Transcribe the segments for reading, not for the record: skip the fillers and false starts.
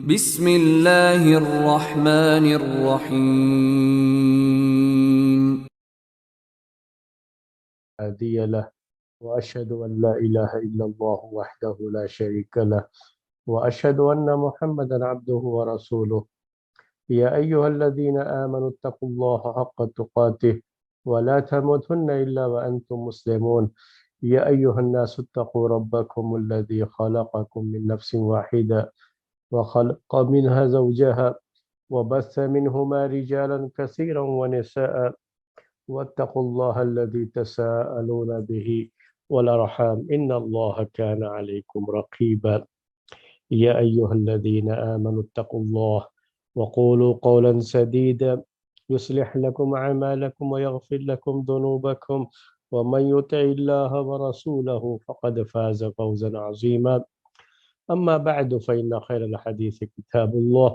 بسم اللہ الرحمن الرحیم۔ هادي له وأشهد أن لا إله إلا الله وحده لا شريك له وأشهد أن محمدا عبده ورسوله يا أيها الذين آمنوا اتقوا الله حق تقاته ولا تموتن إلا وأنتم مسلمون يا أيها الناس اتقوا ربكم الذي خلقكم من نفس واحدة وخلق منها زوجها وبث منهما رجالا كثيرا ونساء واتقوا الله الذي تساءلون به والأرحام إن الله كان عليكم رقيبا يا أيها الذين آمنوا اتقوا الله وقولوا قولا سديدا يصلح لكم أعمالكم ويغفر لكم ذنوبكم ومن يطع الله ورسوله فقد فاز فوزا عظيما أما بعد فإن خير الحديث كتاب الله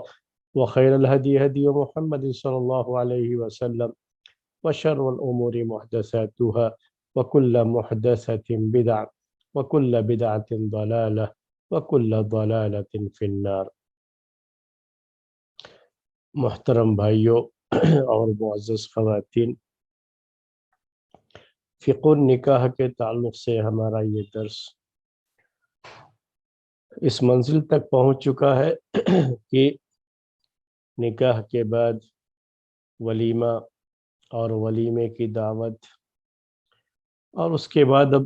وخير الهدي هدي محمد صلى الله عليه وسلم وشر الأمور محدثاتها وكل محدثة بدعة وكل بدعة ضلالة وكل ضلالة في النار۔ محترم بھائیوں اور معزز خواتین، فقہ النکاح کے تعلق سے ہمارا یہ درس اس منزل تک پہنچ چکا ہے کہ نکاح کے بعد ولیمہ اور ولیمے کی دعوت، اور اس کے بعد اب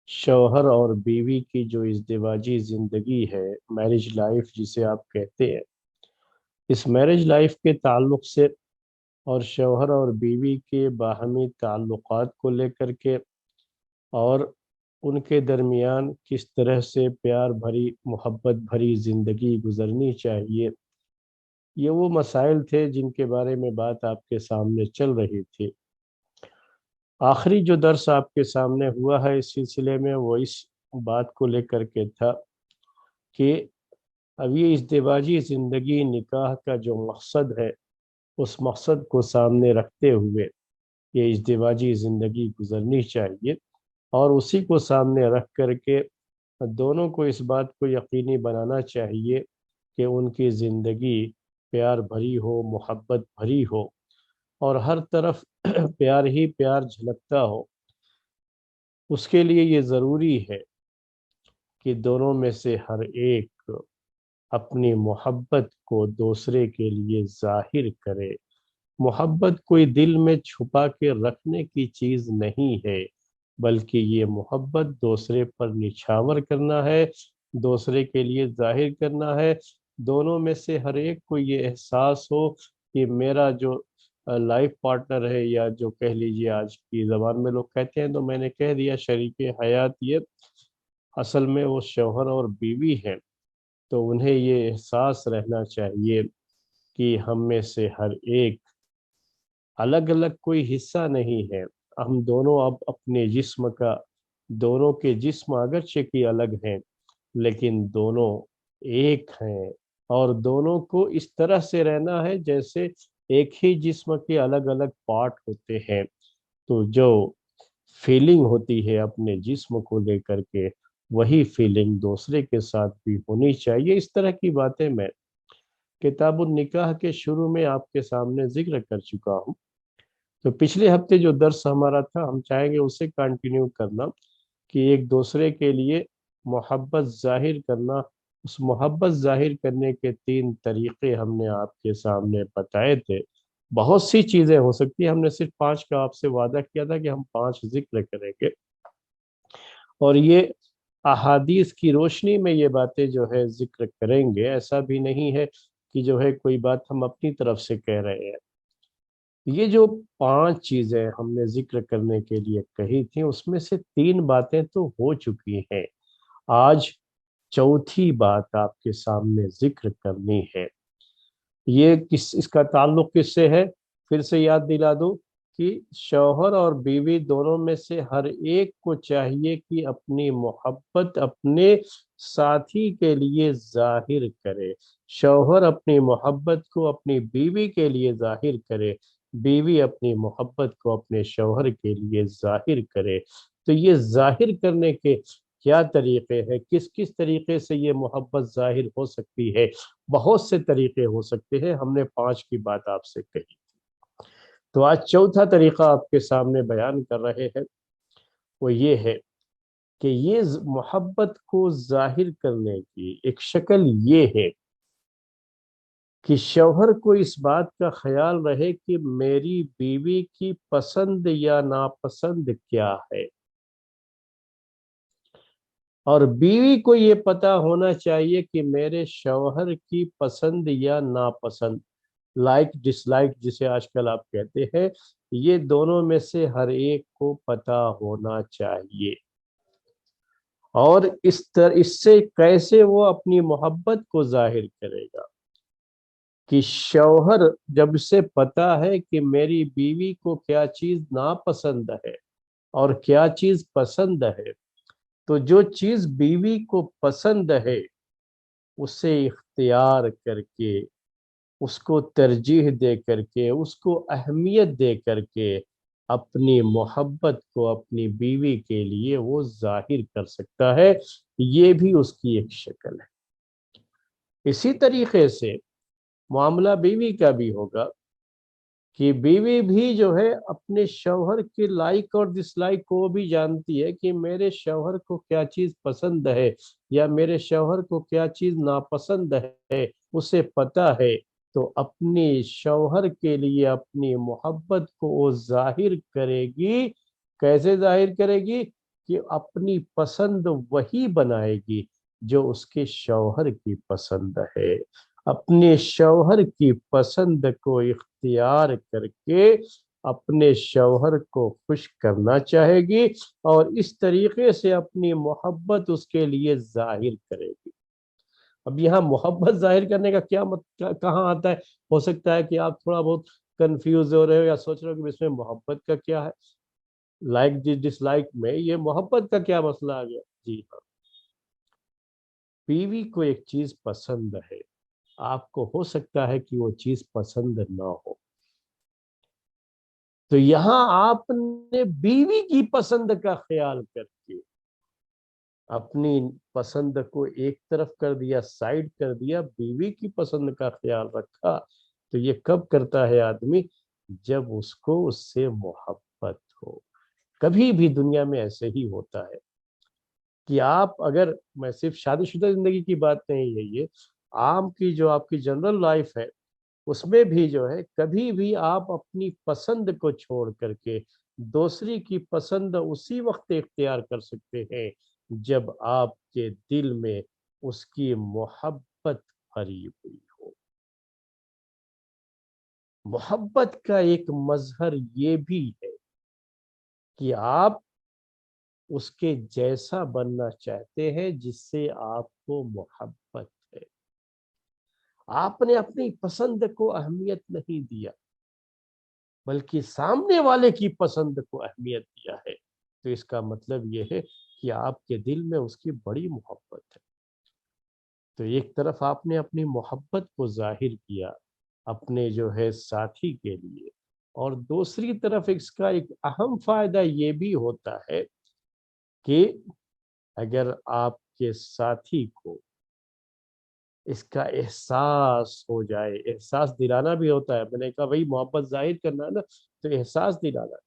شوہر اور بیوی کی جو ازدواجی زندگی ہے، میرج لائف جسے آپ کہتے ہیں، اس میرج لائف کے تعلق سے اور شوہر اور بیوی کے باہمی تعلقات کو لے کر کے اور ان کے درمیان کس طرح سے پیار بھری محبت بھری زندگی گزرنی چاہیے، یہ وہ مسائل تھے جن کے بارے میں بات آپ کے سامنے چل رہی تھی۔ آخری جو درس آپ کے سامنے ہوا ہے اس سلسلے میں وہ اس بات کو لے کر کے تھا کہ اب یہ ازدواجی زندگی نکاح کا جو مقصد ہے، اس مقصد کو سامنے رکھتے ہوئے یہ ازدواجی زندگی گزرنی چاہیے، اور اسی کو سامنے رکھ کر کے دونوں کو اس بات کو یقینی بنانا چاہیے کہ ان کی زندگی پیار بھری ہو، محبت بھری ہو، اور ہر طرف پیار ہی پیار جھلکتا ہو۔ اس کے لیے یہ ضروری ہے کہ دونوں میں سے ہر ایک اپنی محبت کو دوسرے کے لیے ظاہر کرے۔ محبت کوئی دل میں چھپا کے رکھنے کی چیز نہیں ہے، بلکہ یہ محبت دوسرے پر نچھاور کرنا ہے، دوسرے کے لیے ظاہر کرنا ہے۔ دونوں میں سے ہر ایک کو یہ احساس ہو کہ میرا جو لائف پارٹنر ہے، یا جو کہہ لیجیے آج کی زبان میں لوگ کہتے ہیں تو میں نے کہہ دیا شریک حیات، یہ اصل میں وہ شوہر اور بیوی ہیں۔ تو انہیں یہ احساس رہنا چاہیے کہ ہم میں سے ہر ایک الگ الگ کوئی حصہ نہیں ہے، ہم دونوں اب اپنے جسم کا، دونوں کے جسم اگرچہ کی الگ ہیں لیکن دونوں ایک ہیں، اور دونوں کو اس طرح سے رہنا ہے جیسے ایک ہی جسم کے الگ الگ پارٹ ہوتے ہیں۔ تو جو فیلنگ ہوتی ہے اپنے جسم کو لے کر کے، وہی فیلنگ دوسرے کے ساتھ بھی ہونی چاہیے۔ اس طرح کی باتیں میں کتاب النکاح کے شروع میں آپ کے سامنے ذکر کر چکا ہوں۔ تو پچھلے ہفتے جو درس ہمارا تھا، ہم چاہیں گے اسے کنٹینیو کرنا کہ ایک دوسرے کے لیے محبت ظاہر کرنا، اس محبت ظاہر کرنے کے 3 طریقے ہم نے آپ کے سامنے بتائے تھے۔ بہت سی چیزیں ہو سکتی ہیں، ہم نے صرف 5 کا آپ سے وعدہ کیا تھا کہ ہم 5 ذکر کریں گے، اور یہ احادیث کی روشنی میں یہ باتیں جو ہے ذکر کریں گے۔ ایسا بھی نہیں ہے کہ جو ہے کوئی بات ہم اپنی طرف سے کہہ رہے ہیں۔ یہ جو 5 چیزیں ہم نے ذکر کرنے کے لیے کہی تھیں، اس میں سے 3 باتیں تو ہو چکی ہیں، آج چوتھی بات آپ کے سامنے ذکر کرنی ہے۔ یہ اس کا تعلق کس سے ہے؟ پھر سے یاد دلا دوں کہ شوہر اور بیوی دونوں میں سے ہر ایک کو چاہیے کہ اپنی محبت اپنے ساتھی کے لیے ظاہر کرے۔ شوہر اپنی محبت کو اپنی بیوی کے لیے ظاہر کرے، بیوی اپنی محبت کو اپنے شوہر کے لیے ظاہر کرے۔ تو یہ ظاہر کرنے کے کیا طریقے ہیں، کس کس طریقے سے یہ محبت ظاہر ہو سکتی ہے؟ بہت سے طریقے ہو سکتے ہیں، ہم نے 5 کی بات آپ سے کہی۔ تو آج چوتھا طریقہ آپ کے سامنے بیان کر رہے ہیں، وہ یہ ہے کہ یہ محبت کو ظاہر کرنے کی ایک شکل یہ ہے کہ شوہر کو اس بات کا خیال رہے کہ میری بیوی کی پسند یا ناپسند کیا ہے، اور بیوی کو یہ پتا ہونا چاہیے کہ میرے شوہر کی پسند یا ناپسند، لائک ڈس لائک جسے آج کل آپ کہتے ہیں، یہ دونوں میں سے ہر ایک کو پتا ہونا چاہیے۔ اور اس سے کیسے وہ اپنی محبت کو ظاہر کرے گا کہ شوہر جب سے پتا ہے کہ میری بیوی کو کیا چیز ناپسند ہے اور کیا چیز پسند ہے، تو جو چیز بیوی کو پسند ہے اسے اختیار کر کے، اس کو ترجیح دے کر کے، اس کو اہمیت دے کر کے اپنی محبت کو اپنی بیوی کے لیے وہ ظاہر کر سکتا ہے۔ یہ بھی اس کی ایک شکل ہے۔ اسی طریقے سے معاملہ بیوی کا بھی ہوگا کہ بیوی بھی جو ہے اپنے شوہر کے لائک اور ڈس لائک کو بھی جانتی ہے کہ میرے شوہر کو کیا چیز پسند ہے یا میرے شوہر کو کیا چیز ناپسند ہے، اسے پتا ہے۔ تو اپنے شوہر کے لیے اپنی محبت کو وہ ظاہر کرے گی۔ کیسے ظاہر کرے گی؟ کہ اپنی پسند وہی بنائے گی جو اس کے شوہر کی پسند ہے، اپنے شوہر کی پسند کو اختیار کر کے اپنے شوہر کو خوش کرنا چاہے گی، اور اس طریقے سے اپنی محبت اس کے لیے ظاہر کرے گی۔ اب یہاں محبت ظاہر کرنے کا کیا کہاں آتا ہے؟ ہو سکتا ہے کہ آپ تھوڑا بہت کنفیوز ہو رہے ہو یا سوچ رہے ہو کہ اس میں محبت کا کیا ہے، لائک ڈس لائک میں یہ محبت کا کیا مسئلہ آ گیا؟ جی ہاں، بیوی کو ایک چیز پسند ہے، آپ کو ہو سکتا ہے کہ وہ چیز پسند نہ ہو، تو یہاں آپ نے بیوی کی پسند کا خیال کر کے اپنی پسند کو ایک طرف کر دیا، سائڈ کر دیا، بیوی کی پسند کا خیال رکھا۔ تو یہ کب کرتا ہے آدمی؟ جب اس کو اس سے محبت ہو۔ کبھی بھی دنیا میں ایسے ہی ہوتا ہے کہ آپ اگر، میں صرف شادی شدہ زندگی کی بات نہیں ہے، یہ عام کی جو آپ کی جنرل لائف ہے اس میں بھی جو ہے کبھی بھی آپ اپنی پسند کو چھوڑ کر کے دوسری کی پسند اسی وقت اختیار کر سکتے ہیں جب آپ کے دل میں اس کی محبت بھری ہوئی ہو۔ محبت کا ایک مظہر یہ بھی ہے کہ آپ اس کے جیسا بننا چاہتے ہیں جس سے آپ کو محبت ہے۔ آپ نے اپنی پسند کو اہمیت نہیں دیا بلکہ سامنے والے کی پسند کو اہمیت دیا ہے، تو اس کا مطلب یہ ہے کہ آپ کے دل میں اس کی بڑی محبت ہے۔ تو ایک طرف آپ نے اپنی محبت کو ظاہر کیا اپنے جو ہے ساتھی کے لیے، اور دوسری طرف اس کا ایک اہم فائدہ یہ بھی ہوتا ہے کہ اگر آپ کے ساتھی کو اس کا احساس ہو جائے، احساس دلانا بھی ہوتا ہے، میں نے کہا بھائی محبت ظاہر کرنا ہے نا، تو احساس دلانا،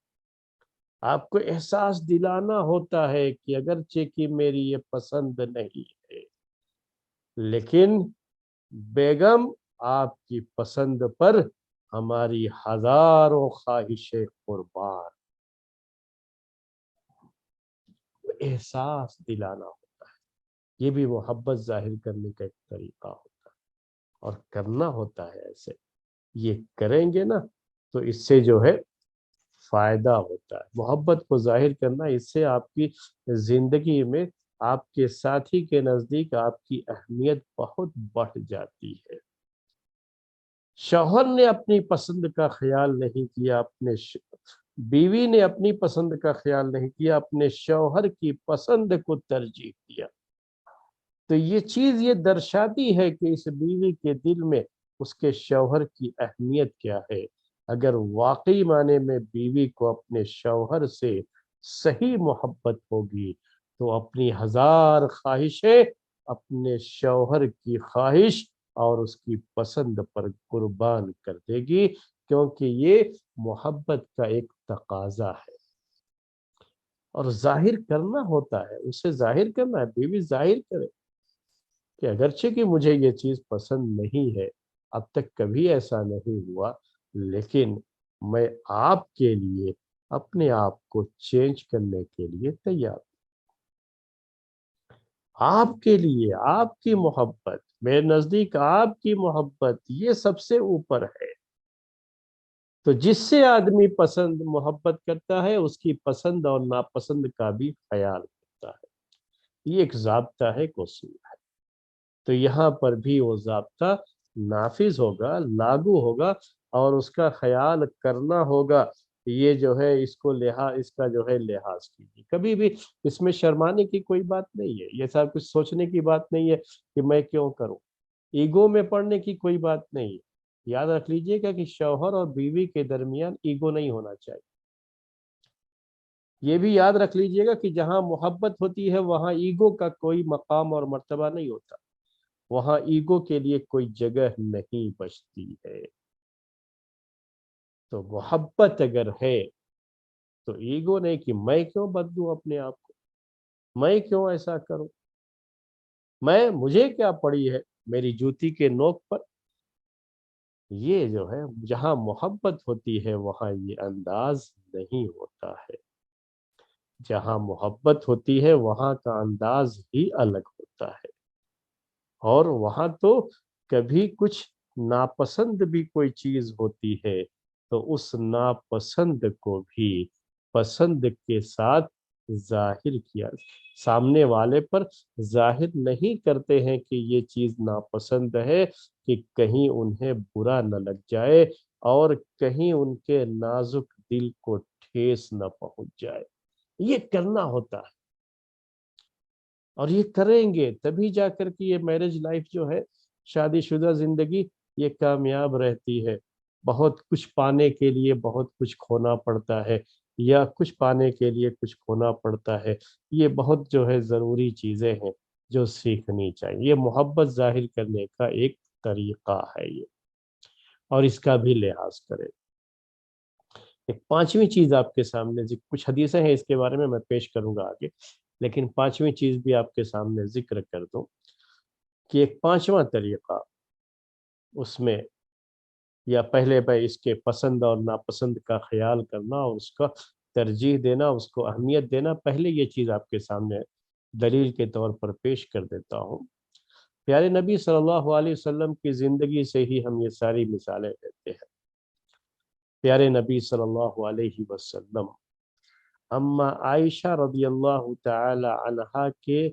آپ کو احساس دلانا ہوتا ہے کہ اگرچہ کہ میری یہ پسند نہیں ہے لیکن بیگم آپ کی پسند پر ہماری ہزاروں خواہشیں قربان، احساس دلانا ہوتا ہے۔ یہ بھی محبت ظاہر کرنے کا ایک طریقہ ہوتا ہے، اور کرنا ہوتا ہے ایسے، یہ کریں گے نا تو اس سے جو ہے فائدہ ہوتا ہے۔ محبت کو ظاہر کرنا، اس سے آپ کی زندگی میں آپ کے ساتھی کے نزدیک آپ کی اہمیت بہت بڑھ جاتی ہے۔ شوہر نے اپنی پسند کا خیال نہیں کیا، بیوی نے اپنی پسند کا خیال نہیں کیا، اپنے شوہر کی پسند کو ترجیح دیا، تو یہ چیز یہ درشاتی ہے کہ اس بیوی کے دل میں اس کے شوہر کی اہمیت کیا ہے۔ اگر واقعی معنی میں بیوی کو اپنے شوہر سے صحیح محبت ہوگی تو اپنی ہزار خواہشیں اپنے شوہر کی خواہش اور اس کی پسند پر قربان کر دے گی، کیونکہ یہ محبت کا ایک تقاضا ہے۔ اور ظاہر کرنا ہوتا ہے، اسے ظاہر کرنا ہے، بیوی ظاہر کرے کہ اگرچہ کہ مجھے یہ چیز پسند نہیں ہے، اب تک کبھی ایسا نہیں ہوا، لیکن میں آپ کے لیے اپنے آپ کو چینج کرنے کے لیے تیار ہوں۔ آپ کے لیے آپ کی محبت، میرے نزدیک آپ کی محبت یہ سب سے اوپر ہے۔ تو جس سے آدمی پسند محبت کرتا ہے، اس کی پسند اور ناپسند کا بھی خیال کرتا ہے۔ یہ ایک ضابطہ ہے، ایک اصول ہے۔ تو یہاں پر بھی وہ ضابطہ نافذ ہوگا، لاگو ہوگا، اور اس کا خیال کرنا ہوگا۔ یہ جو ہے اس کا جو ہے لحاظ کیجیے، کبھی بھی اس میں شرمانے کی کوئی بات نہیں ہے، یہ سب کچھ سوچنے کی بات نہیں ہے کہ میں کیوں کروں، ایگو میں پڑنے کی کوئی بات نہیں ہے۔ یاد رکھ لیجئے گا کہ شوہر اور بیوی کے درمیان ایگو نہیں ہونا چاہیے۔ یہ بھی یاد رکھ لیجئے گا کہ جہاں محبت ہوتی ہے وہاں ایگو کا کوئی مقام اور مرتبہ نہیں ہوتا، وہاں ایگو کے لیے کوئی جگہ نہیں بچتی ہے۔ تو محبت اگر ہے تو ایگو نہیں کہ میں کیوں بدلوں اپنے آپ کو، میں کیوں ایسا کروں، مجھے کیا پڑی ہے میری جوتی کے نوک پر۔ یہ جو ہے جہاں محبت ہوتی ہے وہاں یہ انداز نہیں ہوتا ہے۔ جہاں محبت ہوتی ہے وہاں کا انداز ہی الگ ہوتا ہے، اور وہاں تو کبھی کچھ ناپسند بھی کوئی چیز ہوتی ہے تو اس ناپسند کو بھی پسند کے ساتھ ظاہر کیا، سامنے والے پر ظاہر نہیں کرتے ہیں کہ یہ چیز ناپسند ہے، کہ کہیں انہیں برا نہ لگ جائے اور کہیں ان کے نازک دل کو ٹھیس نہ پہنچ جائے۔ یہ کرنا ہوتا ہے، اور یہ کریں گے تبھی جا کر کے یہ میرج لائف جو ہے، شادی شدہ زندگی، یہ کامیاب رہتی ہے۔ بہت کچھ پانے کے لیے بہت کچھ کھونا پڑتا ہے، یا کچھ پانے کے لیے کچھ کھونا پڑتا ہے، یہ بہت جو ہے ضروری چیزیں ہیں جو سیکھنی چاہیے۔ یہ محبت ظاہر کرنے کا ایک طریقہ ہے یہ، اور اس کا بھی لحاظ کریں۔ ایک پانچویں چیز آپ کے سامنے، کچھ حدیثیں ہیں اس کے بارے میں پیش کروں گا آگے، لیکن پانچویں چیز بھی آپ کے سامنے ذکر کر دوں کہ ایک پانچواں طریقہ اس میں، یا پہلے میں اس کے پسند اور ناپسند کا خیال کرنا اور اس کا ترجیح دینا، اس کو اہمیت دینا، پہلے یہ چیز آپ کے سامنے دلیل کے طور پر پیش کر دیتا ہوں۔ پیارے نبی صلی اللہ علیہ وسلم کی زندگی سے ہی ہم یہ ساری مثالیں لیتے ہیں۔ پیارے نبی صلی اللہ علیہ وسلم اما عائشہ رضی اللہ تعالی عنہا کے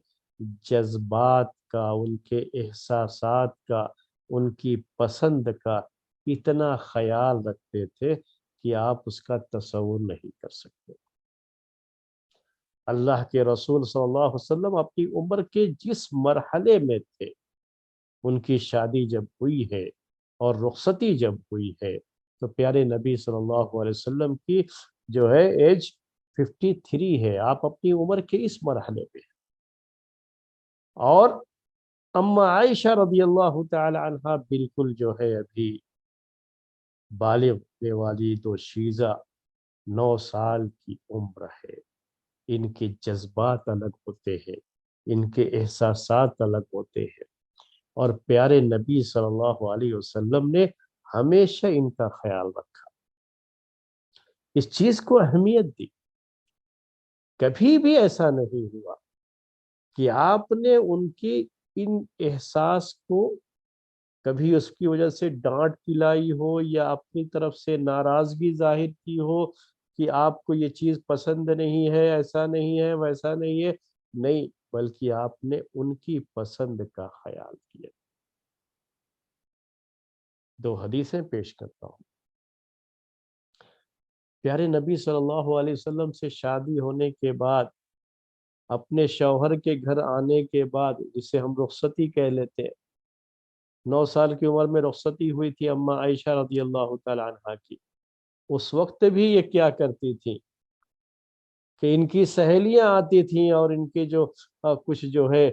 جذبات کا، ان کے احساسات کا، ان کی پسند کا اتنا خیال رکھتے تھے کہ آپ اس کا تصور نہیں کر سکتے۔ اللہ کے رسول صلی اللہ علیہ وسلم اپنی عمر کے جس مرحلے میں تھے، ان کی شادی جب ہوئی ہے اور رخصتی جب ہوئی ہے، تو پیارے نبی صلی اللہ علیہ وسلم کی جو ہے ایج 53 ہے، آپ اپنی عمر کے اس مرحلے پہ، اور اما عائشہ رضی اللہ تعالی عنہا بالکل جو ہے ابھی بالغ ہونے والی تو شیزہ 9 سال کی عمر ہے۔ ان کے جذبات الگ ہوتے ہیں، ان کے احساسات الگ ہوتے ہیں، اور پیارے نبی صلی اللہ علیہ وسلم نے ہمیشہ ان کا خیال رکھا، اس چیز کو اہمیت دی۔ کبھی بھی ایسا نہیں ہوا کہ آپ نے ان کی ان احساس کو کبھی اس کی وجہ سے ڈانٹ پلائی ہو، یا اپنی طرف سے ناراضگی ظاہر کی ہو کہ آپ کو یہ چیز پسند نہیں ہے، ایسا نہیں ہے، ویسا نہیں ہے، نہیں، بلکہ آپ نے ان کی پسند کا خیال کیا۔ دو حدیثیں پیش کرتا ہوں۔ پیارے نبی صلی اللہ علیہ وسلم سے شادی ہونے کے بعد، اپنے شوہر کے گھر آنے کے بعد، جسے ہم رخصتی کہہ لیتے ہیں، 9 سال کی عمر میں رخصتی ہوئی تھی اما عائشہ رضی اللہ تعالی عنہا کی۔ اس وقت بھی یہ کیا کرتی تھی؟ کہ ان کی سہیلیاں آتی تھیں اور ان کے جو کچھ جو ہے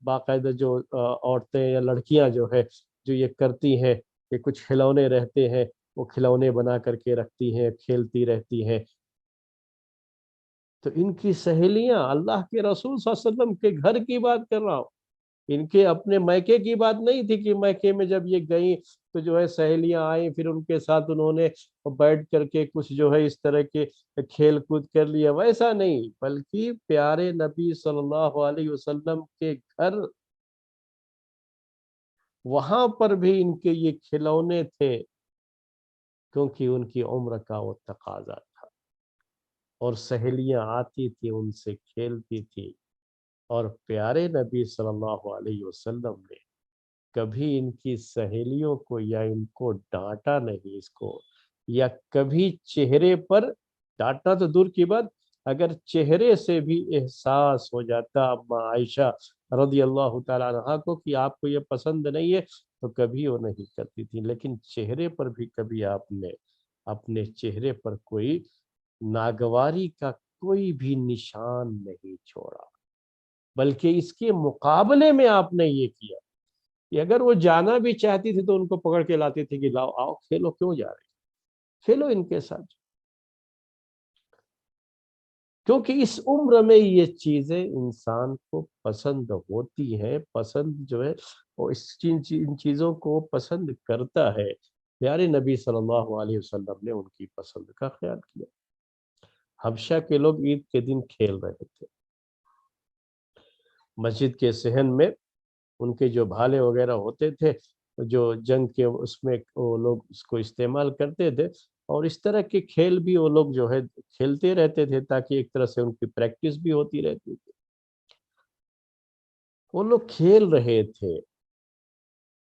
باقاعدہ جو عورتیں یا لڑکیاں جو ہے جو یہ کرتی ہیں کہ کچھ کھلونے رہتے ہیں، وہ کھلونے بنا کر کے رکھتی ہیں، کھیلتی رہتی ہیں۔ تو ان کی سہیلیاں، اللہ کے رسول صلی اللہ علیہ وسلم کے گھر کی بات کر رہا ہوں، ان کے اپنے میکے کی بات نہیں تھی کہ میکے میں جب یہ گئیں تو جو ہے سہیلیاں آئیں، پھر ان کے ساتھ انہوں نے بیٹھ کر کے کچھ جو ہے اس طرح کے کھیل کود کر لیا، ویسا نہیں، بلکہ پیارے نبی صلی اللہ علیہ وسلم کے گھر، وہاں پر بھی ان کے یہ کھلونے تھے، کیونکہ ان کی عمر کا وہ تقاضا تھا، اور سہیلیاں آتی تھی، ان سے کھیلتی تھی، اور پیارے نبی صلی اللہ علیہ وسلم نے کبھی ان کی سہیلیوں کو یا ان کو ڈانٹا نہیں، اس کو، یا کبھی چہرے پر، ڈانٹنا تو دور کی بات، اگر چہرے سے بھی احساس ہو جاتا اما عائشہ رضی اللہ تعالیٰ عنہا کو کہ آپ کو یہ پسند نہیں ہے، تو کبھی وہ نہیں کرتی تھی، لیکن چہرے پر بھی کبھی آپ نے اپنے چہرے پر کوئی ناگواری کا کوئی بھی نشان نہیں چھوڑا، بلکہ اس کے مقابلے میں آپ نے یہ کیا کہ اگر وہ جانا بھی چاہتی تھی تو ان کو پکڑ کے لاتی تھی کہ لاؤ آؤ کھیلو، کیوں جا رہے کھیلو ان کے ساتھ، کیونکہ اس عمر میں یہ چیزیں انسان کو پسند ہوتی ہیں، پسند جو ہے وہ ان چیزوں کو پسند کرتا ہے۔ پیارے نبی صلی اللہ علیہ وسلم نے ان کی پسند کا خیال کیا۔ حبشہ کے لوگ عید کے دن کھیل رہے تھے، مسجد کے صحن میں ان کے جو بھالے وغیرہ ہوتے تھے، جو جنگ کے اس میں وہ لوگ اس کو استعمال کرتے تھے، اور اس طرح کے کھیل بھی وہ لوگ جو ہے کھیلتے رہتے تھے، تاکہ ایک طرح سے ان کی پریکٹس بھی ہوتی رہتی تھی۔ وہ لوگ کھیل رہے تھے،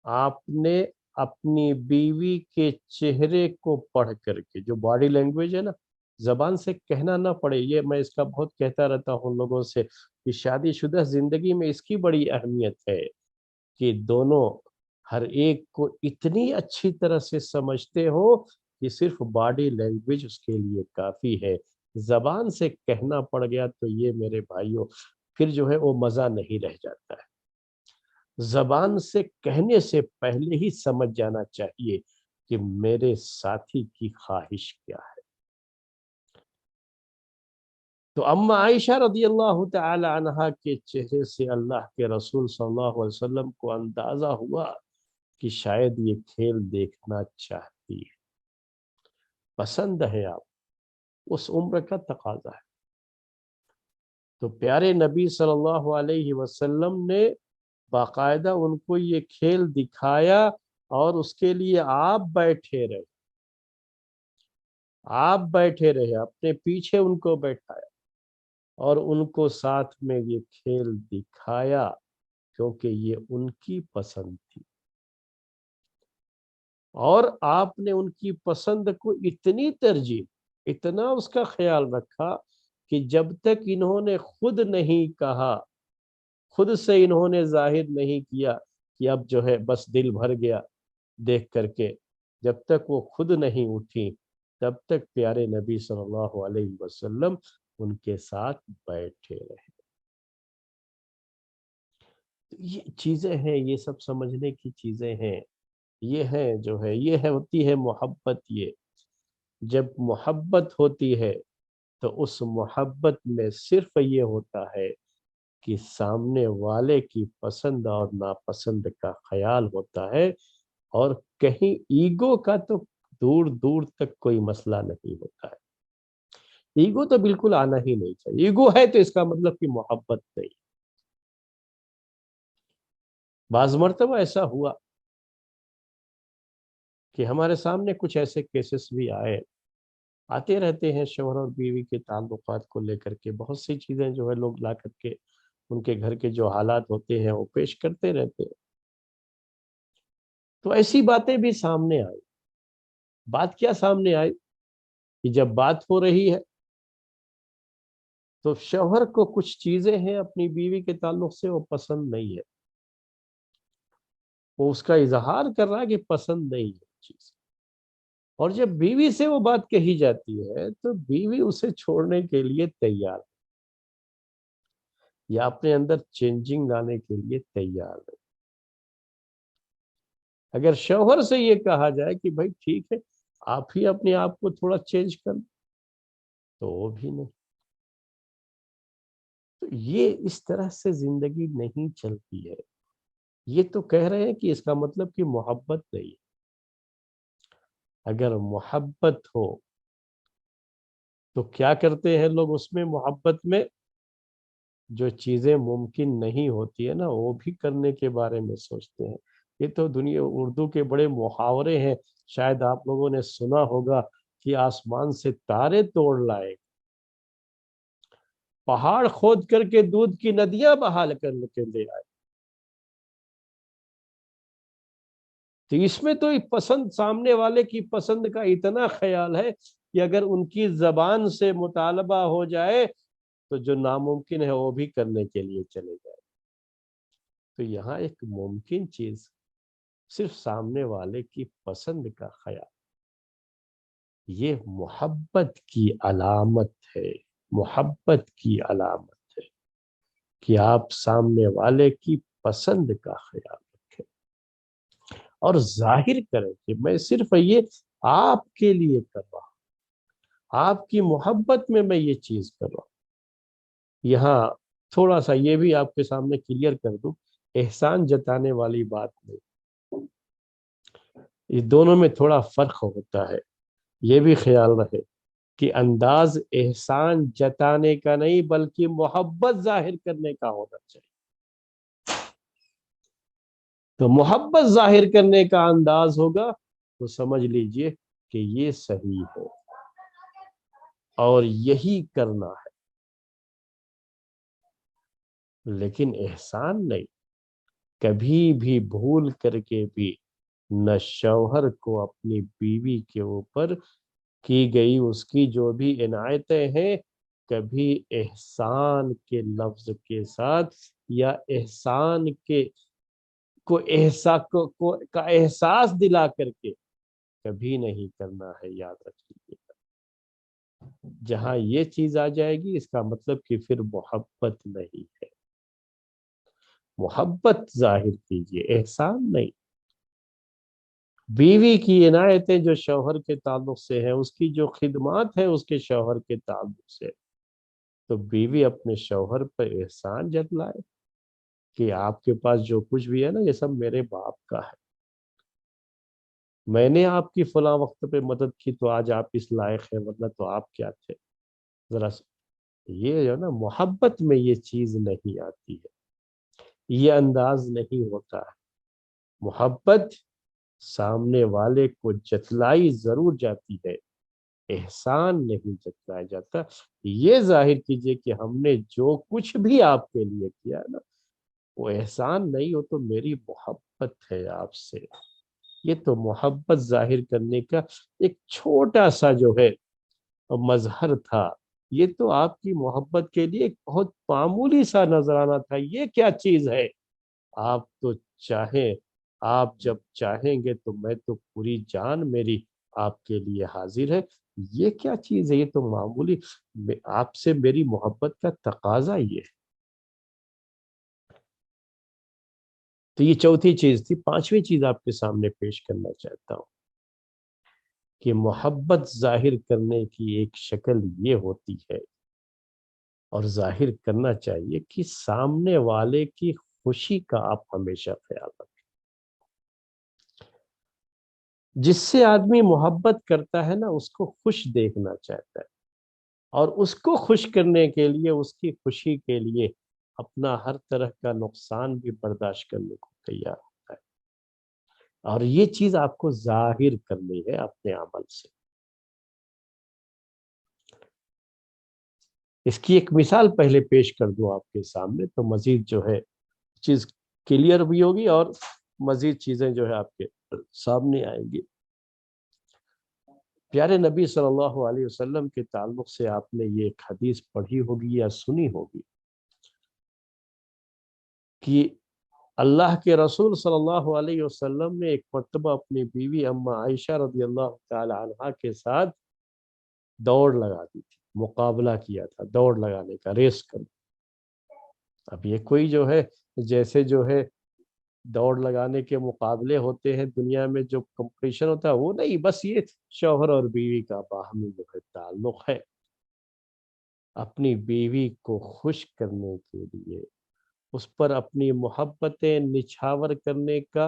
آپ نے اپنی بیوی کے چہرے کو پڑھ کر کے، جو باڈی لینگویج ہے نا، زبان سے کہنا نہ پڑے، یہ میں اس کا بہت کہتا رہتا ہوں لوگوں سے کہ شادی شدہ زندگی میں اس کی بڑی اہمیت ہے کہ دونوں ہر ایک کو اتنی اچھی طرح سے سمجھتے ہو کہ صرف باڈی لینگویج اس کے لیے کافی ہے، زبان سے کہنا پڑ گیا تو یہ میرے بھائیوں پھر جو ہے وہ مزہ نہیں رہ جاتا ہے۔ زبان سے کہنے سے پہلے ہی سمجھ جانا چاہیے کہ میرے ساتھی کی خواہش کیا ہے۔ تو اما عائشہ رضی اللہ تعالی عنہا کے چہرے سے اللہ کے رسول صلی اللہ علیہ وسلم کو اندازہ ہوا کہ شاید یہ کھیل دیکھنا چاہتی ہے، پسند ہے، آپ اس عمر کا تقاضا ہے۔ تو پیارے نبی صلی اللہ علیہ وسلم نے باقاعدہ ان کو یہ کھیل دکھایا، اور اس کے لیے آپ بیٹھے رہے اپنے پیچھے ان کو بیٹھایا، اور ان کو ساتھ میں یہ کھیل دکھایا، کیونکہ یہ ان کی پسند تھی، اور آپ نے ان کی پسند کو اتنی ترجیح، اتنا اس کا خیال رکھا کہ جب تک انہوں نے خود نہیں کہا، خود سے انہوں نے ظاہر نہیں کیا کہ اب جو ہے بس دل بھر گیا دیکھ کر کے، جب تک وہ خود نہیں اٹھی تب تک پیارے نبی صلی اللہ علیہ وسلم ان کے ساتھ بیٹھے رہے۔ یہ چیزیں ہیں، یہ سب سمجھنے کی چیزیں ہیں، یہ ہے جو ہے، یہ ہے ہوتی ہے محبت۔ یہ جب محبت ہوتی ہے تو اس محبت میں صرف یہ ہوتا ہے کہ سامنے والے کی پسند اور ناپسند کا خیال ہوتا ہے، اور کہیں ایگو کا تو دور دور تک کوئی مسئلہ نہیں ہوتا ہے۔ ایگو تو بالکل آنا ہی نہیں چاہیے، ایگو ہے تو اس کا مطلب کہ محبت نہیں۔ بعض مرتبہ ایسا ہوا کہ ہمارے سامنے کچھ ایسے کیسز بھی آتے رہتے ہیں، شوہر اور بیوی کے تعلقات کو لے کر کے بہت سی چیزیں جو ہے لوگ لا کر کے ان کے گھر کے جو حالات ہوتے ہیں وہ پیش کرتے رہتے ہیں۔ تو ایسی باتیں بھی سامنے آئی۔ بات کیا سامنے آئی کہ جب بات ہو رہی ہے تو شوہر کو کچھ چیزیں ہیں اپنی بیوی کے تعلق سے وہ پسند نہیں ہے، وہ اس کا اظہار کر رہا ہے کہ پسند نہیں ہے چیز، اور جب بیوی سے وہ بات کہی جاتی ہے تو بیوی اسے چھوڑنے کے لیے تیار یا اپنے اندر چینجنگ لانے کے لیے تیار ہے۔ اگر شوہر سے یہ کہا جائے کہ بھائی ٹھیک ہے آپ ہی اپنے آپ کو تھوڑا چینج کر، تو وہ بھی نہیں۔ تو یہ اس طرح سے زندگی نہیں چلتی ہے۔ یہ تو کہہ رہے ہیں کہ اس کا مطلب کہ محبت نہیں ہے۔ اگر محبت ہو تو کیا کرتے ہیں لوگ اس میں؟ محبت میں جو چیزیں ممکن نہیں ہوتی ہے نا وہ بھی کرنے کے بارے میں سوچتے ہیں۔ یہ تو دنیا اردو کے بڑے محاورے ہیں، شاید آپ لوگوں نے سنا ہوگا کہ آسمان سے تارے توڑ لائے، پہاڑ کھود کر کے دودھ کی ندیاں بحال کر کے لے آئے۔ تو اس میں تو پسند، سامنے والے کی پسند کا اتنا خیال ہے کہ اگر ان کی زبان سے مطالبہ ہو جائے تو جو ناممکن ہے وہ بھی کرنے کے لیے چلے جائے۔ تو یہاں ایک ممکن چیز صرف سامنے والے کی پسند کا خیال، یہ محبت کی علامت ہے، محبت کی علامت ہے کہ آپ سامنے والے کی پسند کا خیال رکھیں اور ظاہر کریں کہ میں صرف یہ آپ کے لیے کر رہا ہوں، آپ کی محبت میں میں یہ چیز کر رہا ہوں۔ یہاں تھوڑا سا یہ بھی آپ کے سامنے کلیئر کر دوں، احسان جتانے والی بات نہیں، یہ دونوں میں تھوڑا فرق ہوتا ہے۔ یہ بھی خیال رہے کہ انداز احسان جتانے کا نہیں بلکہ محبت ظاہر کرنے کا ہونا چاہیے۔ تو محبت ظاہر کرنے کا انداز ہوگا تو سمجھ لیجئے کہ یہ صحیح ہے اور یہی کرنا ہے، لیکن احسان نہیں۔ کبھی بھی بھول کر کے بھی نہ شوہر کو اپنی بیوی کے اوپر کی گئی اس کی جو بھی عنایتیں ہیں کبھی احسان کے لفظ کے ساتھ یا احسان کے کا احساس دلا کر کے کبھی نہیں کرنا ہے، یاد رکھ لیجیے گا۔ جہاں یہ چیز آ جائے گی اس کا مطلب کہ پھر محبت نہیں ہے۔ محبت ظاہر کیجیے، احسان نہیں۔ بیوی کی عنایتیں جو شوہر کے تعلق سے ہیں، اس کی جو خدمات ہیں اس کے شوہر کے تعلق سے، تو بیوی اپنے شوہر پر احسان جتلائے کہ آپ کے پاس جو کچھ بھی ہے نا یہ سب میرے باپ کا ہے، میں نے آپ کی فلاں وقت پہ مدد کی تو آج آپ اس لائق ہیں، ورنہ تو آپ کیا تھے۔ ذرا یہ جو نا محبت میں یہ چیز نہیں آتی ہے، یہ انداز نہیں ہوتا ہے۔ محبت سامنے والے کو جتلائی ضرور جاتی ہے، احسان نہیں جتلایا جاتا۔ یہ ظاہر کیجئے کہ ہم نے جو کچھ بھی آپ کے لیے کیا نا وہ احسان نہیں، ہو تو میری محبت ہے آپ سے۔ یہ تو محبت ظاہر کرنے کا ایک چھوٹا سا جو ہے مظہر تھا، یہ تو آپ کی محبت کے لیے ایک بہت معمولی سا نذرانہ تھا۔ یہ کیا چیز ہے؟ آپ تو چاہیں، آپ جب چاہیں گے تو میں تو پوری جان میری آپ کے لیے حاضر ہے۔ یہ کیا چیز ہے؟ یہ تو معمولی، آپ سے میری محبت کا تقاضا یہ ہے۔ تو یہ چوتھی چیز تھی۔ پانچویں چیز آپ کے سامنے پیش کرنا چاہتا ہوں کہ محبت ظاہر کرنے کی ایک شکل یہ ہوتی ہے اور ظاہر کرنا چاہیے کہ سامنے والے کی خوشی کا آپ ہمیشہ خیال رکھیں۔ جس سے آدمی محبت کرتا ہے نا اس کو خوش دیکھنا چاہتا ہے اور اس کو خوش کرنے کے لیے، اس کی خوشی کے لیے اپنا ہر طرح کا نقصان بھی برداشت کرنے کو تیار ہوتا ہے، اور یہ چیز آپ کو ظاہر کرنی ہے اپنے عمل سے۔ اس کی ایک مثال پہلے پیش کر دوں آپ کے سامنے تو مزید جو ہے چیز کلیئر بھی ہوگی اور مزید چیزیں جو ہے آپ کے سامنے آئیں گی۔ پیارے نبی صلی اللہ علیہ وسلم کے تعلق سے آپ نے یہ ایک حدیث پڑھی ہوگی یا سنی ہوگی کہ اللہ کے رسول صلی اللہ علیہ وسلم نے ایک مرتبہ اپنی بیوی اما عائشہ رضی اللہ تعالی عنہا کے ساتھ دوڑ لگا دی تھی، مقابلہ کیا تھا دوڑ لگانے کا، ریس کرنا۔ اب یہ کوئی جو ہے جیسے جو ہے دوڑ لگانے کے مقابلے ہوتے ہیں دنیا میں، جو کمپٹیشن ہوتا ہے وہ نہیں، بس یہ شوہر اور بیوی کا باہمی جو ہے تعلق ہے، اپنی بیوی کو خوش کرنے کے لیے اس پر اپنی محبتیں نچھاور کرنے کا